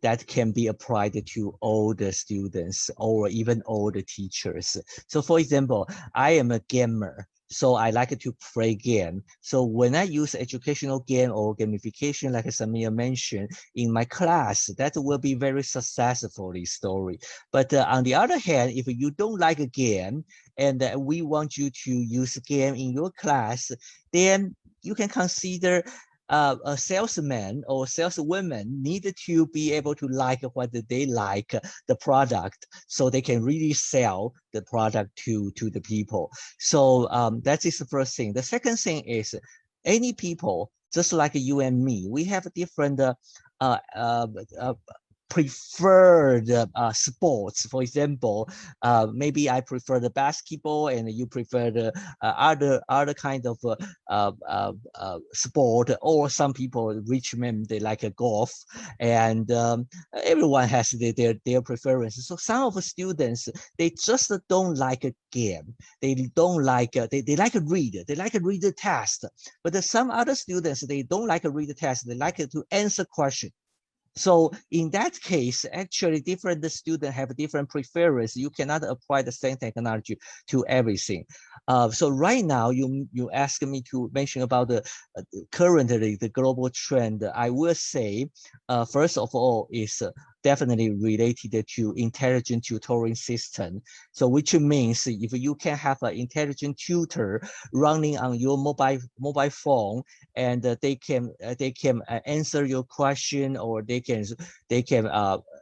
that can be applied to all the students or even all the teachers. So for example, I am a gamer, so I like to play game. So when I use educational game or gamification, like Samir mentioned, in my class, that will be very successful story. But on the other hand, if you don't like a game and we want you to use a game in your class, then you can consider a salesman or saleswoman need to be able to like what they like the product, so they can really sell the product to the people. So that is the first thing. The second thing is any people, just like you and me, we have different preferred sports. For example, maybe I prefer the basketball and you prefer the other kind of sport, or some people, rich men, they like a golf, and everyone has their preferences. So some of the students, they just don't like a game. They don't like they like to read. They like to read the test. But some other students, they don't like to read the test. They like to answer questions. So in that case, actually different students have different preferences. You cannot apply the same technology to everything. So right now, you ask me to mention about the currently the global trend. I will say, first of all, is definitely related to intelligent tutoring system. So which means if you can have an intelligent tutor running on your mobile phone, and they can answer your question, or they can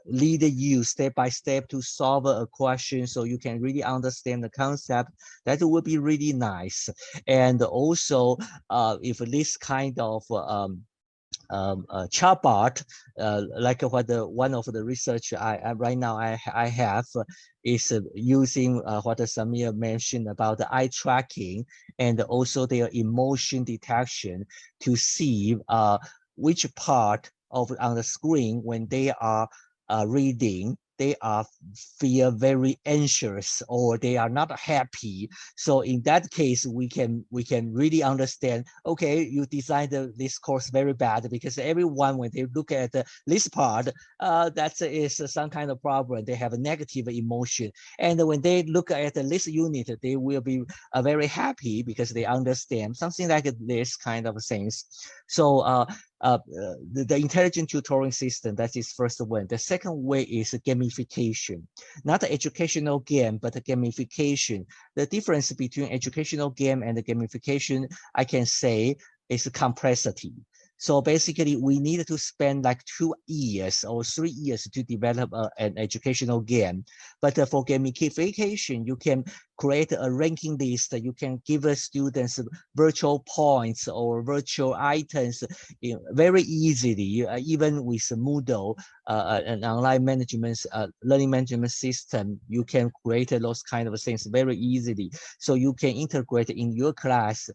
lead you step by step to solve a question, so you can really understand the concept. That would be really nice. And also, if this kind of chatbot, like what one of the research I right now I have is using what Samir mentioned about the eye tracking and also their emotion detection to see which part of on the screen when they are reading, they are feel very anxious or they are not happy. So in that case, we can really understand, okay, you designed this course very bad, because everyone, when they look at this part, that is some kind of problem. They have a negative emotion. And when they look at this unit, they will be very happy because they understand something like this kind of things. So the intelligent tutoring system, that is first one. The second way is gamification, not an educational game, but a gamification. The difference between educational game and the gamification, I can say, is complexity. So basically, we need to spend like 2 years or 3 years to develop an educational game. But for gamification, you can create a ranking list. You can give students virtual points or virtual items very easily, even with Moodle, an online management, learning management system. You can create those kind of things very easily. So you can integrate in your class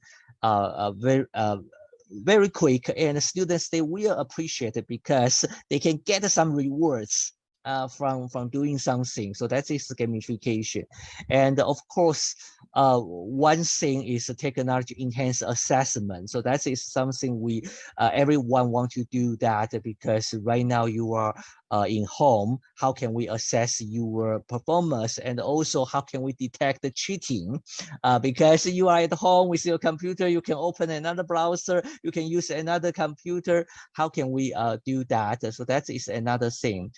very quick, and students, they will appreciate it because they can get some rewards from doing something. So that is gamification. And of course, one thing is technology enhanced assessment. So that is something we everyone want to do that, because right now you are in home. How can we assess your performance? And also, how can we detect the cheating? Because you are at home with your computer, you can open another browser, you can use another computer. How can we do that? So that is another thing.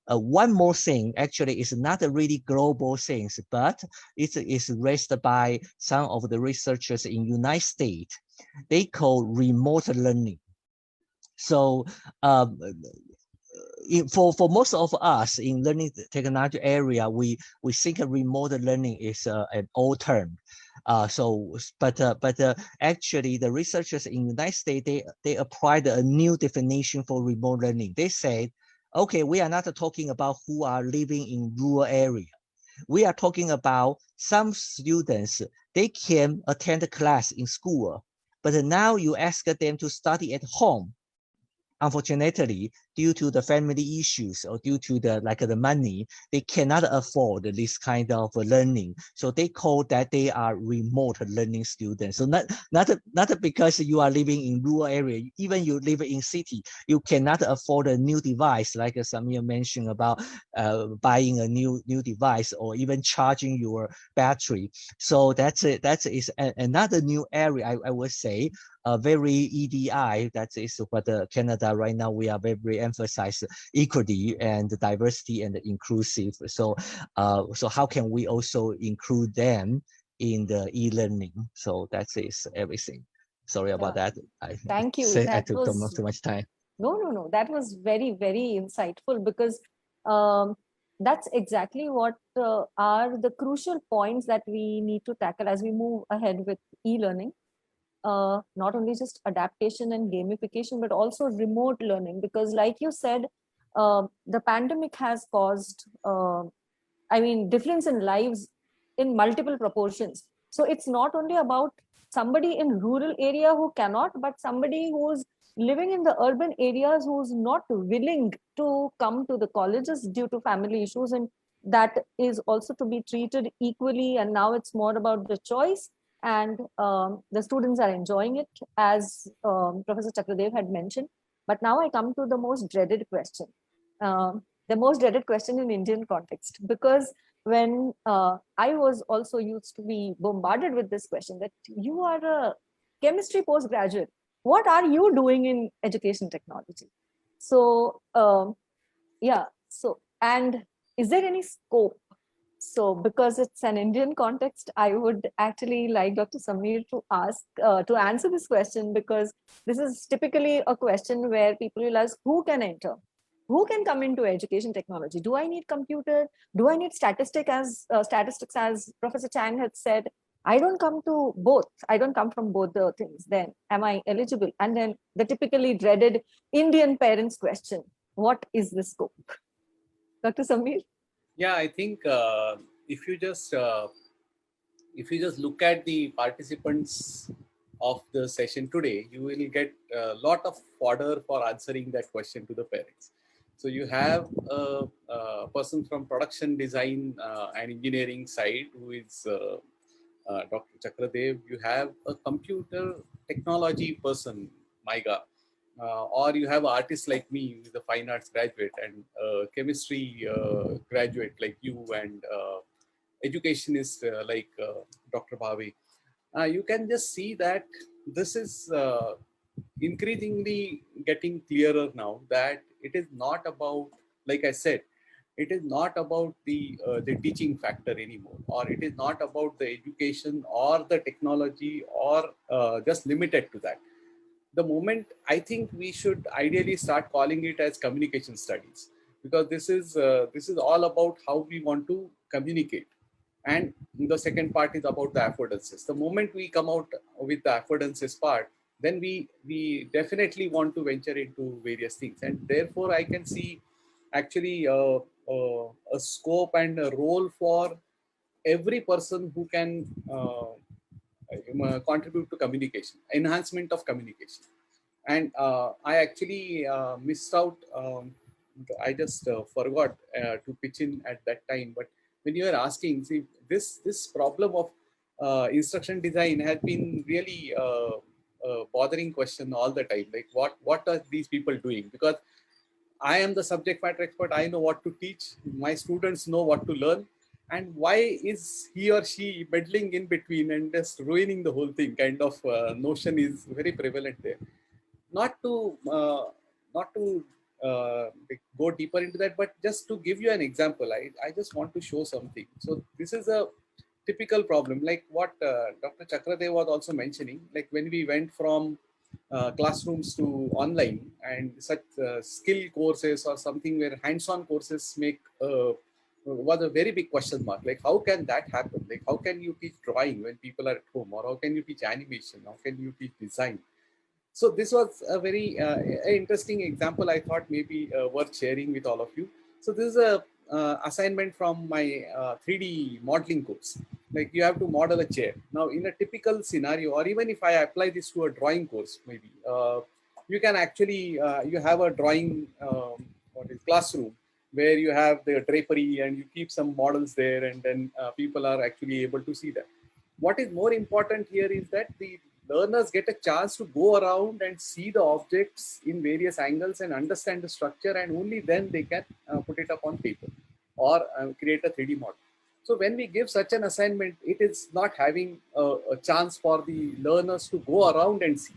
One more thing, actually, is not a really global thing, but it is raised by some of the researchers in United States. They call remote learning. So for most of us in learning technology area, we think remote learning is an old term. But actually, the researchers in the United States, they applied a new definition for remote learning. They said, okay, we are not talking about who are living in rural area. We are talking about some students, they can attend a class in school, but now you ask them to study at home. Unfortunately, due to the family issues or due to the money, they cannot afford this kind of learning. So they call that they are remote learning students. So not because you are living in rural area, even you live in city, you cannot afford a new device, like Samir mentioned about buying a new device or even charging your battery. So that is another new area, I would say. Very EDI, that is what Canada right now, we are very emphasize equity and diversity and inclusive. So so how can we also include them in the e-learning? So that is everything. Sorry about that. Thank you. I took too much time. No. That was very, very insightful, because that's exactly what are the crucial points that we need to tackle as we move ahead with e-learning. Not only just adaptation and gamification, but also remote learning, because like you said, the pandemic has caused, difference in lives in multiple proportions. So it's not only about somebody in rural area who cannot, but somebody who's living in the urban areas who's not willing to come to the colleges due to family issues, and that is also to be treated equally. And now it's more about the choice, and the students are enjoying it, as Professor Chakradev had mentioned. But now I come to the most dreaded question, the most dreaded question in Indian context, because when I was also used to be bombarded with this question, that you are a chemistry postgraduate, what are you doing in education technology? So yeah, So, and is there any scope? So, because it's an Indian context, I would actually like Dr. Samir to ask, to answer this question, because this is typically a question where people will ask, who can enter? Who can come into education technology? Do I need computer? Do I need statistics, as Professor Chang had said? I don't come to both. I don't come from both the things. Then am I eligible? And then the typically dreaded Indian parents question, what is the scope? Dr. Samir? Yeah, I think if you just look at the participants of the session today, you will get a lot of fodder for answering that question to the parents. So you have a person from production design and engineering side who is Dr. Chakradev. You have a computer technology person, Maiga, or you have artists like me, who is a fine arts graduate, and chemistry graduate like you, and educationist like Dr. Bhavi. You can just see that this is increasingly getting clearer now, that it is not about, like I said, it is not about the teaching factor anymore, or it is not about the education or the technology, or just limited to that. The moment, I think we should ideally start calling it as communication studies, because this is all about how we want to communicate. And the second part is about the affordances. The moment we come out with the affordances part, then we definitely want to venture into various things. And therefore, I can see actually a scope and a role for every person who can contribute to communication, enhancement of communication. And I actually missed out. I just forgot to pitch in at that time. But when you are asking, see, this problem of instruction design has been really bothering question all the time. Like, what are these people doing? Because I am the subject matter expert. I know what to teach. My students know what to learn. And why is he or she meddling in between and just ruining the whole thing? Kind of notion is very prevalent there. Not to go deeper into that, but just to give you an example, I just want to show something. So this is a typical problem, like what Dr. Chakradev was also mentioning, like when we went from classrooms to online, and such skill courses or something where hands-on courses was a very big question mark. Like, how can that happen? Like, how can you teach drawing when people are at home? Or how can you teach animation? How can you teach design? So this was a very interesting example. I thought maybe worth sharing with all of you. So this is a assignment from my 3D modeling course. Like, you have to model a chair. Now, in a typical scenario, or even if I apply this to a drawing course, maybe you can actually you have a drawing classroom where you have the drapery and you keep some models there, and then people are actually able to see that. What is more important here is that the learners get a chance to go around and see the objects in various angles and understand the structure, and only then they can put it up on paper or create a 3D model. So when we give such an assignment, it is not having a chance for the learners to go around and see.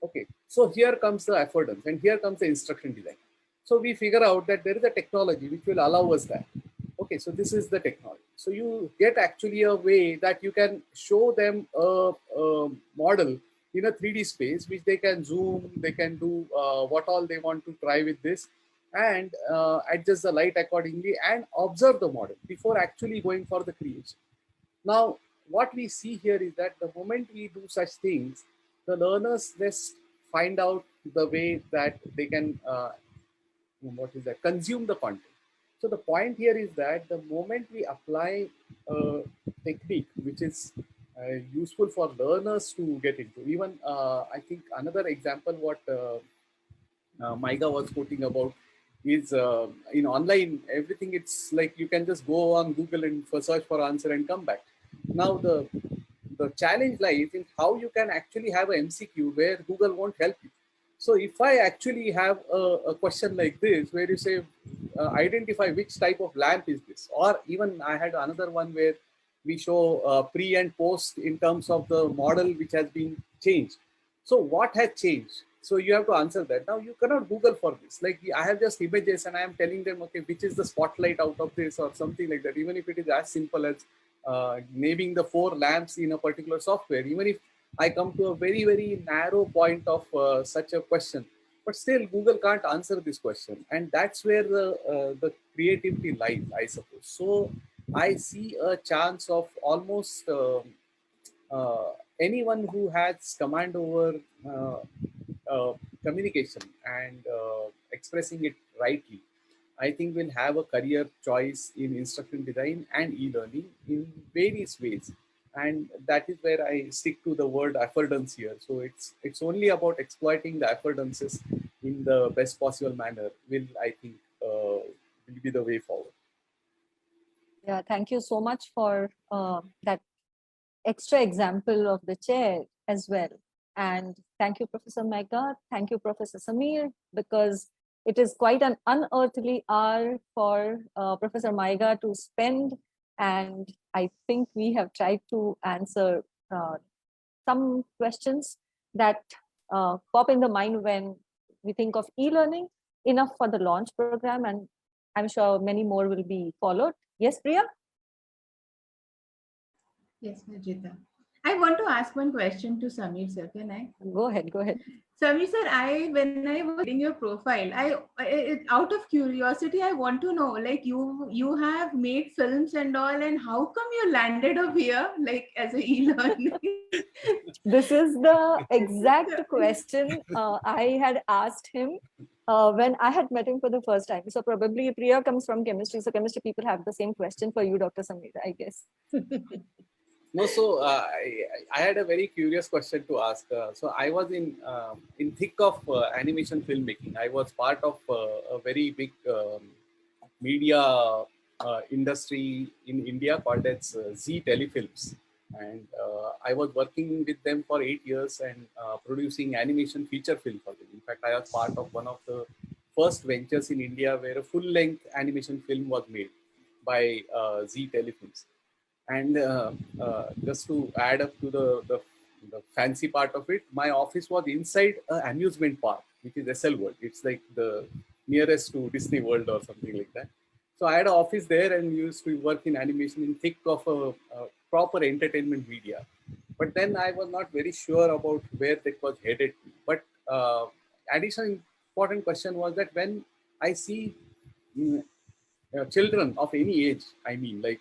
Okay, so here comes the affordance, and here comes the instruction design. So we figure out that there is a technology which will allow us that. Okay, so this is the technology. So you get actually a way that you can show them a model in a 3D space, which they can zoom, they can do what all they want to try with this, and adjust the light accordingly and observe the model before actually going for the creation. Now, what we see here is that the moment we do such things, the learners just find out the way that they can consume the content. So the point here is that the moment we apply a technique which is useful for learners to get into, even I think another example what Maiga was quoting about is in online, everything, it's like you can just go on Google and search for answer and come back. Now the challenge lies in how you can actually have an MCQ where Google won't help you. So if I actually have a question like this, where you say, identify which type of lamp is this, or even I had another one where we show pre and post in terms of the model which has been changed. So what has changed? So you have to answer that. Now you cannot Google for this. Like I have just images and I am telling them, okay, which is the spotlight out of this or something like that. Even if it is as simple as naming the 4 lamps in a particular software, even if I come to a very, very narrow point of such a question, but still Google can't answer this question. And that's where the creativity lies, I suppose. So I see a chance of almost anyone who has command over communication and expressing it rightly, I think will have a career choice in instruction design and e-learning in various ways. And that is where I stick to the word affordance here. So it's only about exploiting the affordances in the best possible manner will, I think, will be the way forward. Yeah, thank you so much for that extra example of the chair as well. And thank you, Professor Megha. Thank you, Professor Samir, because it is quite an unearthly hour for Professor Maiga to spend. And I think we have tried to answer some questions that pop in the mind when we think of e-learning, enough for the launch program. And I'm sure many more will be followed. Yes, Priya? Yes, Majita. I want to ask one question to Samir sir. Can I? Go ahead, go ahead. Samir sir, when I was reading your profile, out of curiosity, I want to know, like you have made films and all, and how come you landed up here, like as a e-learning? This is the exact question I had asked him when I had met him for the first time. So probably Priya comes from chemistry. So chemistry people have the same question for you, Dr. Samir, I guess. No, so I had a very curious question to ask. So I was in thick of animation filmmaking. I was part of a very big media industry in India called as Z Telefilms, and I was working with them for 8 years and producing animation feature film for them. In fact, I was part of one of the first ventures in India where a full-length animation film was made by Z Telefilms. And just to add up to the fancy part of it, my office was inside an amusement park, which is SL World. It's like the nearest to Disney World or something like that. So I had an office there and used to work in animation in thick of a proper entertainment media. But then I was not very sure about where that was headed to. But additional important question was that when I see children of any age, I mean, like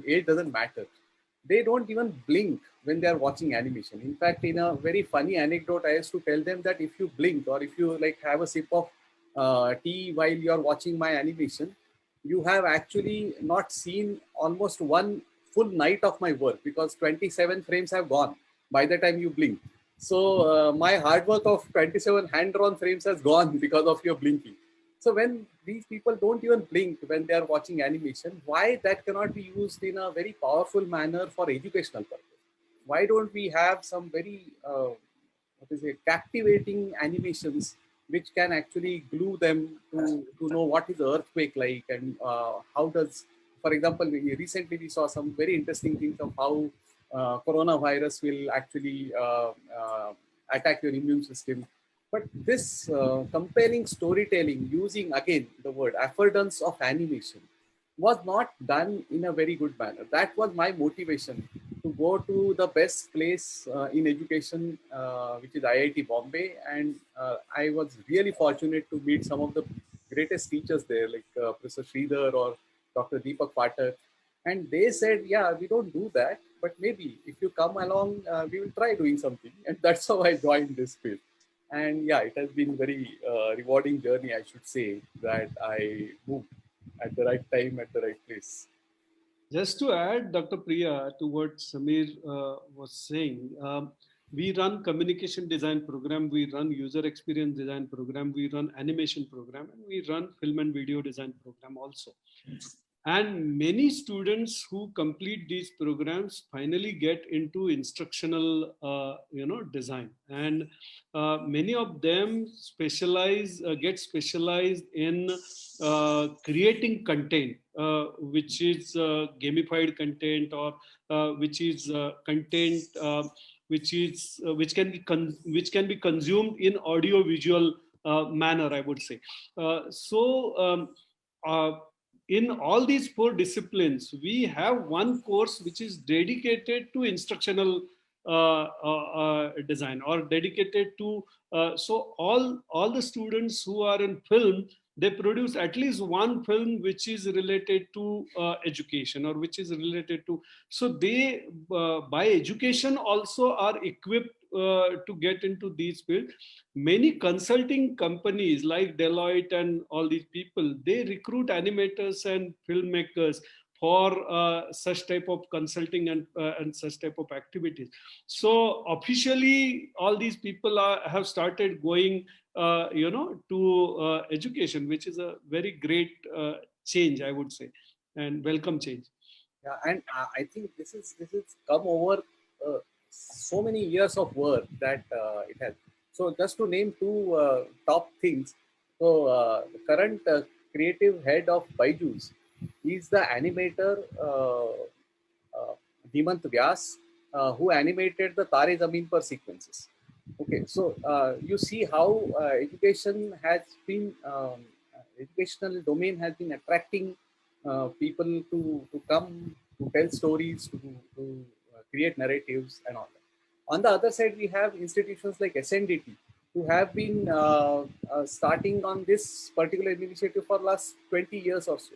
age doesn't matter. They don't even blink when they are watching animation. In fact, in a very funny anecdote, I used to tell them that if you blink or if you like have a sip of tea while you are watching my animation, you have actually not seen almost one full night of my work, because 27 frames have gone by the time you blink. So my hard work of 27 hand-drawn frames has gone because of your blinking. So when these people don't even blink when they are watching animation, why that cannot be used in a very powerful manner for educational purpose? Why don't we have some very captivating animations which can actually glue them to know what is earthquake like and how does, for example, recently we saw some very interesting things of how coronavirus will actually attack your immune system. But this compelling storytelling using, again, the word affordance of animation was not done in a very good manner. That was my motivation to go to the best place in education, which is IIT Bombay. And I was really fortunate to meet some of the greatest teachers there, like Professor Sridhar or Dr. Deepak Pathak. And they said, yeah, we don't do that, but maybe if you come along, we will try doing something. And that's how I joined this field. And yeah, it has been very rewarding journey, I should say, that I moved at the right time, at the right place. Just to add, Dr. Priya, to what Samir was saying, we run communication design program, we run user experience design program, we run animation program, and we run film and video design program also. And many students who complete these programs finally get into instructional, design. And many of them get specialized in creating content, which is gamified content or which is content which can be consumed in audio visual manner, I would say. In all these 4 disciplines, we have one course which is dedicated to instructional design, or dedicated to so all the students who are in film, they produce at least one film which is related to education, or which is related to, so they by education also are equipped to get into these fields. Many consulting companies like Deloitte and all these people, they recruit animators and filmmakers for such type of consulting and such type of activities. So officially, all these people have started going, to education, which is a very great change, I would say, and welcome change. Yeah, and I think this is come over so many years of work that it has. So just to name 2 top things. So the current creative head of Byju's is the animator Hemant Vyas, who animated the Tare Zameen Par sequences. Okay, so you see how education has been, educational domain has been attracting people to come to tell stories, to create narratives and all that. On the other side, we have institutions like SNDT, who have been starting on this particular initiative for last 20 years or so,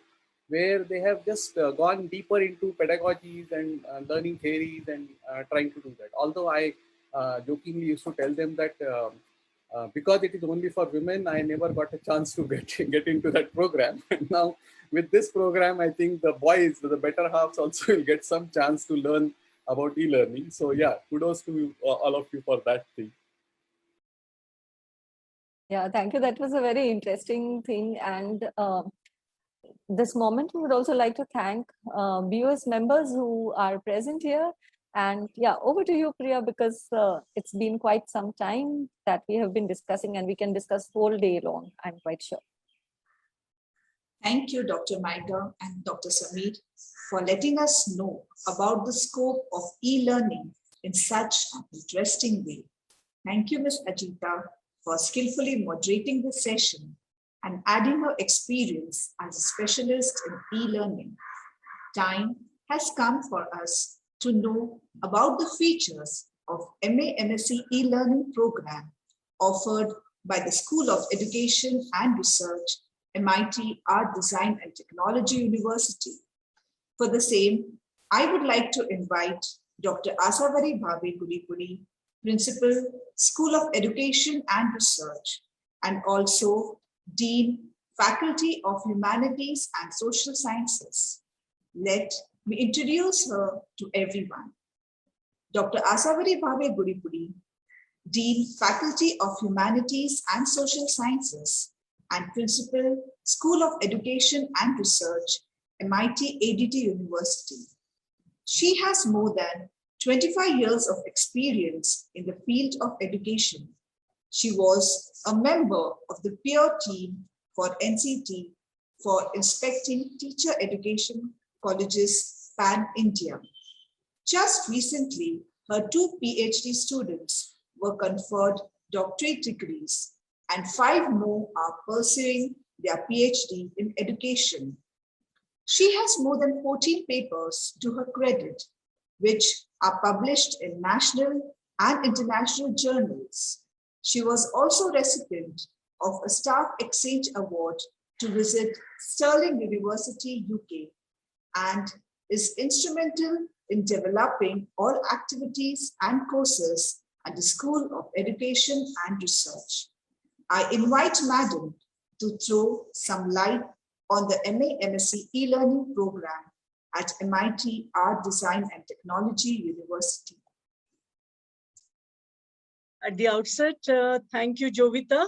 where they have just gone deeper into pedagogies and learning theories and trying to do that. Although I jokingly used to tell them that because it is only for women, I never got a chance to get into that program. Now, with this program, I think the boys, the better halves, also will get some chance to learn about e-learning. So yeah, kudos to all of you for that thing. Yeah, thank you. That was a very interesting thing. And this moment, we would also like to thank BOS members who are present here. And yeah, over to you, Priya, because it's been quite some time that we have been discussing, and we can discuss whole day long, I'm quite sure. Thank you, Dr. Maida and Dr. Sameer, for letting us know about the scope of e-learning in such an interesting way. Thank you, Ms. Ajita, for skillfully moderating the session and adding her experience as a specialist in e-learning. Time has come for us to know about the features of M.A. M.Sc e-learning program offered by the School of Education and Research, MIT Art Design and Technology University. For the same, I would like to invite Dr. Asavari Bhabe Guripuri, Principal, School of Education and Research, and also Dean, Faculty of Humanities and Social Sciences. Let me introduce her to everyone. Dr. Asavari Bhabe Guripuri, Dean, Faculty of Humanities and Social Sciences, and Principal, School of Education and Research, MIT ADT University. She has more than 25 years of experience in the field of education. She was a member of the peer team for NCT for inspecting teacher education colleges pan-India. Just recently, her 2 PhD students were conferred doctorate degrees, and 5 more are pursuing their PhD in education. She has more than 14 papers to her credit, which are published in national and international journals. She was also recipient of a Staff Exchange Award to visit Stirling University, UK, and is instrumental in developing all activities and courses at the School of Education and Research. I invite Madam to throw some light on the M.A. M.Sc e-learning program at MIT Art Design and Technology University. At the outset, thank you, Jovita.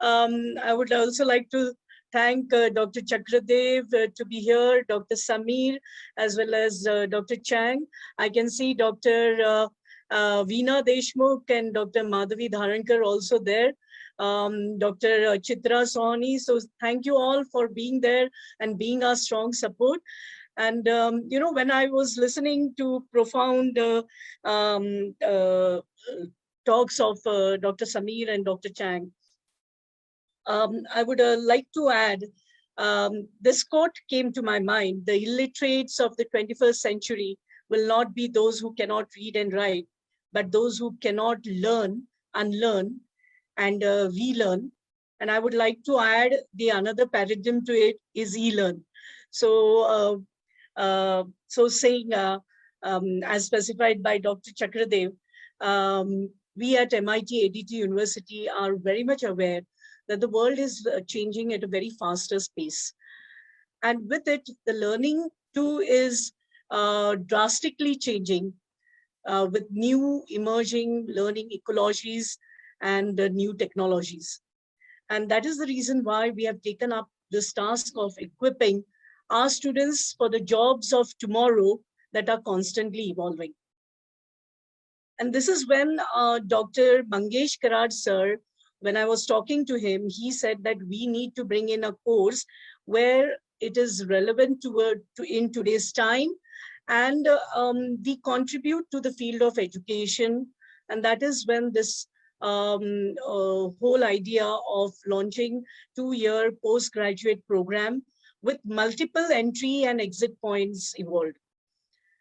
I would also like to thank Dr. Chakradev to be here, Dr. Sameer, as well as Dr. Chang. I can see Dr. Veena Deshmukh and Dr. Madhavi Dharankar also there. Dr. Chitra Soni. So thank you all for being there and being our strong support. And, when I was listening to profound talks of Dr. Sameer and Dr. Chang, I would like to add, this quote came to my mind: the illiterates of the 21st century will not be those who cannot read and write, but those who cannot learn, unlearn, and relearn. And I would like to add the another paradigm to it is e-learn. So, saying, as specified by Dr. Chakradev, we at MIT Pvt University are very much aware that the world is changing at a very faster pace. And with it, the learning too is drastically changing with new emerging learning ecologies and new technologies. And that is the reason why we have taken up this task of equipping our students for the jobs of tomorrow that are constantly evolving. And this is when Dr. Mangesh Karad sir, when I was talking to him, he said that we need to bring in a course where it is relevant to in today's time, and we contribute to the field of education. And that is when this whole idea of launching 2-year postgraduate program with multiple entry and exit points evolved.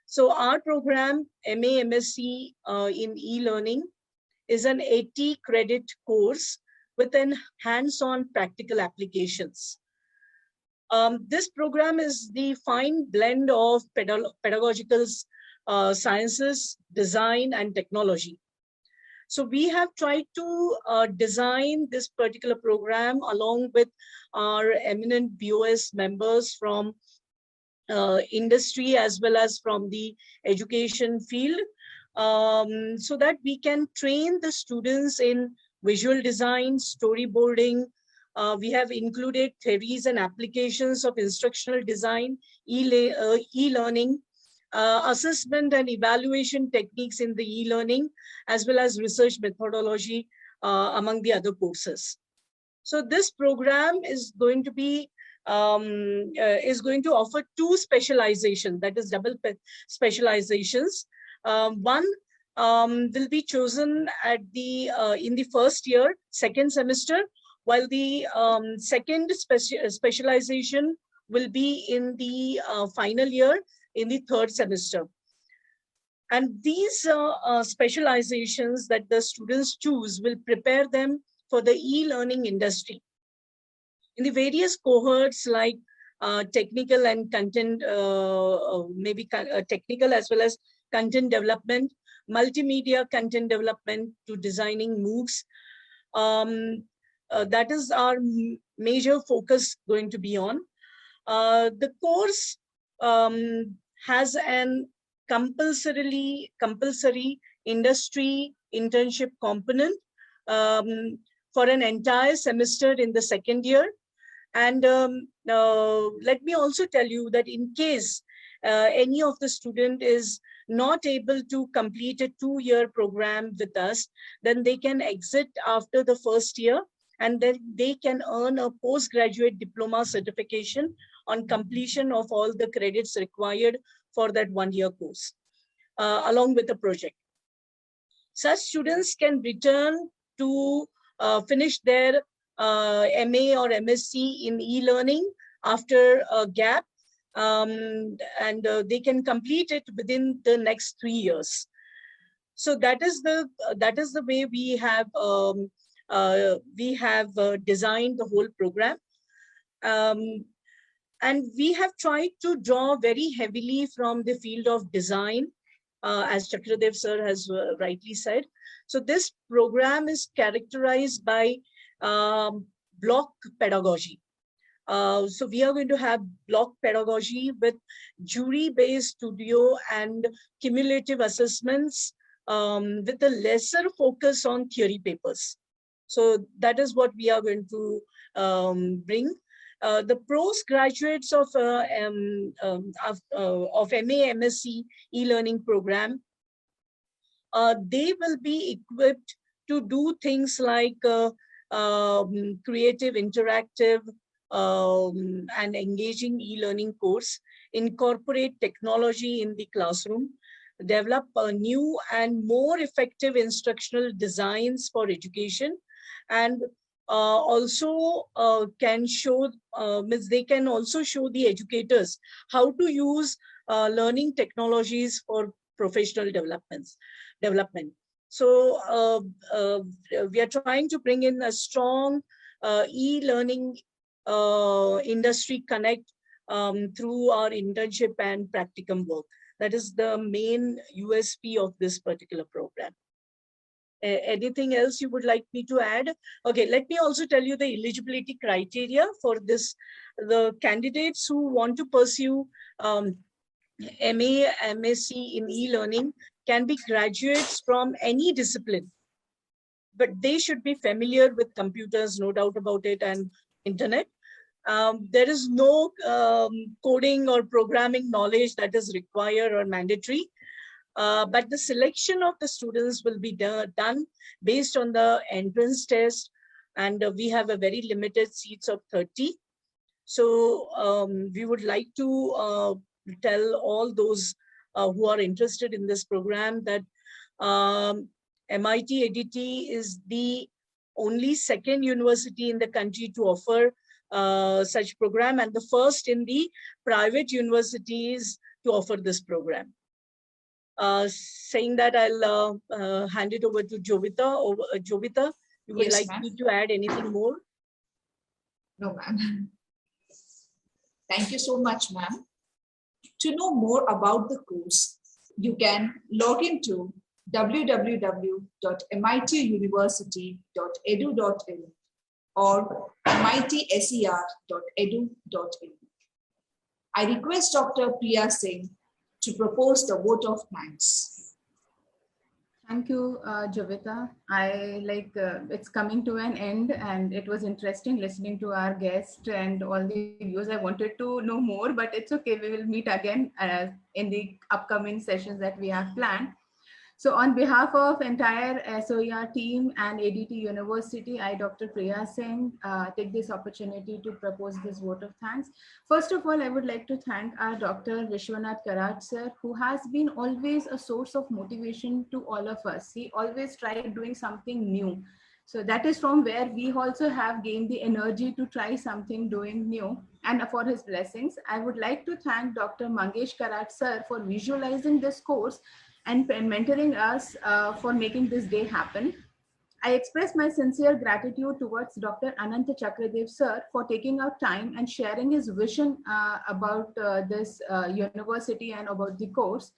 So our program, M.A. M.Sc in e-learning, is an 80-credit course with an hands-on practical applications. This program is the fine blend of pedagogical sciences, design, and technology. So we have tried to design this particular program along with our eminent BOS members from industry as well as from the education field, so that we can train the students in visual design, storyboarding. We have included theories and applications of instructional design, e-learning, assessment and evaluation techniques in the e-learning, as well as research methodology among the other courses. So this program is going to be offer 2 specializations, that is double specializations. One will be chosen at the in the first year, second semester, while the second specialization will be in the final year, in the third semester. And these specializations that the students choose will prepare them for the e-learning industry. In the various cohorts like technical and content, maybe technical as well as content development, multimedia content development to designing MOOCs, that is our major focus going to be on. The course has an compulsory industry internship component for an entire semester in the second year. And let me also tell you that in case any of the student is not able to complete a 2-year program with us, then they can exit after the first year, and then they can earn a postgraduate diploma certification on completion of all the credits required for that 1-year course, along with the project. Such students can return to finish their MA or MSc in e-learning after a gap, and they can complete it within the next 3 years. So that is the way we have designed the whole program. And we have tried to draw very heavily from the field of design, as Chakradev sir has rightly said. So this program is characterized by block pedagogy. So we are going to have block pedagogy with jury-based studio and cumulative assessments with a lesser focus on theory papers. So that is what we are going to bring. The postgraduates of MA, MSc e-learning program, they will be equipped to do things like creative, interactive, and engaging e-learning course incorporate technology in the classroom, develop new and more effective instructional designs for education, and also can show, they can also show the educators how to use learning technologies for professional development. So we are trying to bring in a strong e-learning industry connect through our internship and practicum work. That is the main USP of this particular program. Anything else you would like me to add? Okay, let me also tell you the eligibility criteria for this. The candidates who want to pursue MA, M.Sc in e-learning can be graduates from any discipline, but they should be familiar with computers, no doubt about it, and internet. There is no coding or programming knowledge that is required or mandatory. But the selection of the students will be done based on the entrance test, and we have a very limited seats of 30. So we would like to tell all those who are interested in this program that MIT ADT is the only second university in the country to offer such program, and the first in the private universities to offer this program. Saying that, I'll hand it over to Jovita. Jovita, you would Yes, like me to add anything more? No, ma'am. Thank you so much, ma'am. To know more about the course, you can log into www.mituniversity.edu.in or mitser.edu.in. I request Dr. Priya Singh to propose the vote of thanks. Thank you, Jovita. It's coming to an end, and it was interesting listening to our guest and all the views. I wanted to know more, but it's okay. We will meet again in the upcoming sessions that we have planned. So on behalf of entire SOER team and ADT University, I, Dr. Priya Singh, take this opportunity to propose this vote of thanks. First of all, I would like to thank our Dr. Vishwanath Karaj sir, who has been always a source of motivation to all of us. He always tried doing something new. So that is from where we also have gained the energy to try something doing new, and for his blessings. I would like to thank Dr. Mangesh Karaj sir for visualizing this course and mentoring us for making this day happen. I express my sincere gratitude towards Dr. Ananta Chakradev sir for taking out time and sharing his vision about this university and about the course.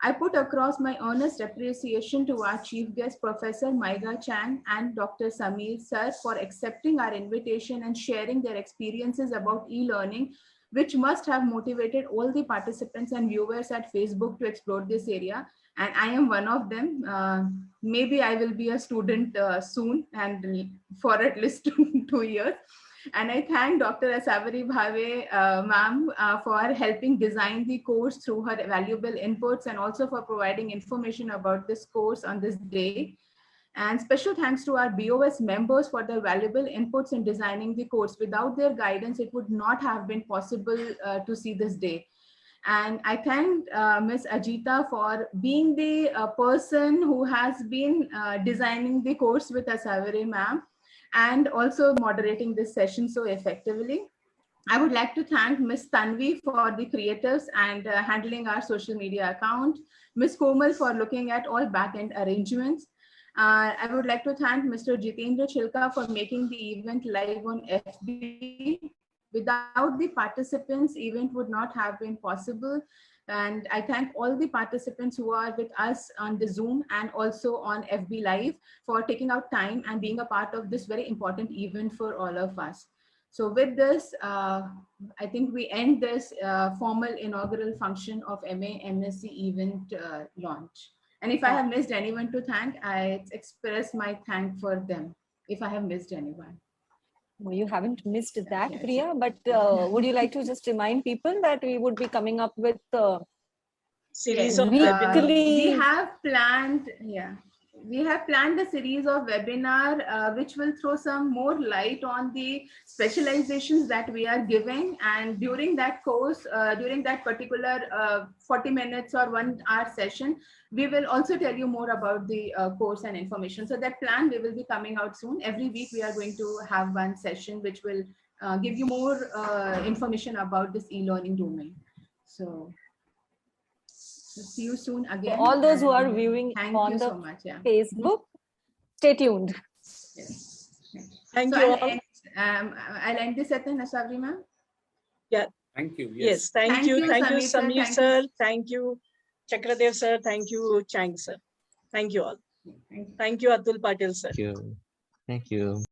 I put across my earnest appreciation to our chief guest, Professor Maiga Chang and Dr. Sameer sir, for accepting our invitation and sharing their experiences about e-learning, which must have motivated all the participants and viewers at Facebook to explore this area. And I am one of them. Maybe I will be a student soon, and for at least 2 years. And I thank Dr. Asawari Bhave ma'am for helping design the course through her valuable inputs, and also for providing information about this course on this day. And special thanks to our BOS members for their valuable inputs in designing the course. Without their guidance, it would not have been possible to see this day. And I thank Ms. Ajita for being the person who has been designing the course with Asawari ma'am, and also moderating this session so effectively. I would like to thank Ms. Tanvi for the creatives and handling our social media account, Ms. Komal for looking at all back-end arrangements. I would like to thank Mr. Jitendra Chilka for making the event live on FB. Without the participants, event would not have been possible. And I thank all the participants who are with us on the Zoom and also on FB Live for taking out time and being a part of this very important event for all of us. So with this, I think we end this formal inaugural function of MA M.Sc event launch. And if I have missed anyone to thank, I express my thank for them, if I have missed anyone. Well, you haven't missed that, Priya, but would you like to just remind people that we would be coming up with series of weekly? We have planned, we have planned a series of webinar which will throw some more light on the specializations that we are giving, and during that course, during that particular 40 minutes or 1 hour session, we will also tell you more about the course and information. So that plan we will be coming out soon. Every week we are going to have one session which will give you more information about this e-learning domain. So see you soon again. All those who are and viewing thank on you the so much. Yeah. Facebook, stay tuned. Yes. Thank So you I'll all. I'll end this at Nasavri ma'am. Thank you. Yes, thank Thank you. you, Thank you, Samir sir. Samir Thank you. sir. Thank you, Chakradev sir. Thank you, Chang sir. Thank you all. Thank you, Atul Patil sir. Thank you. Thank you.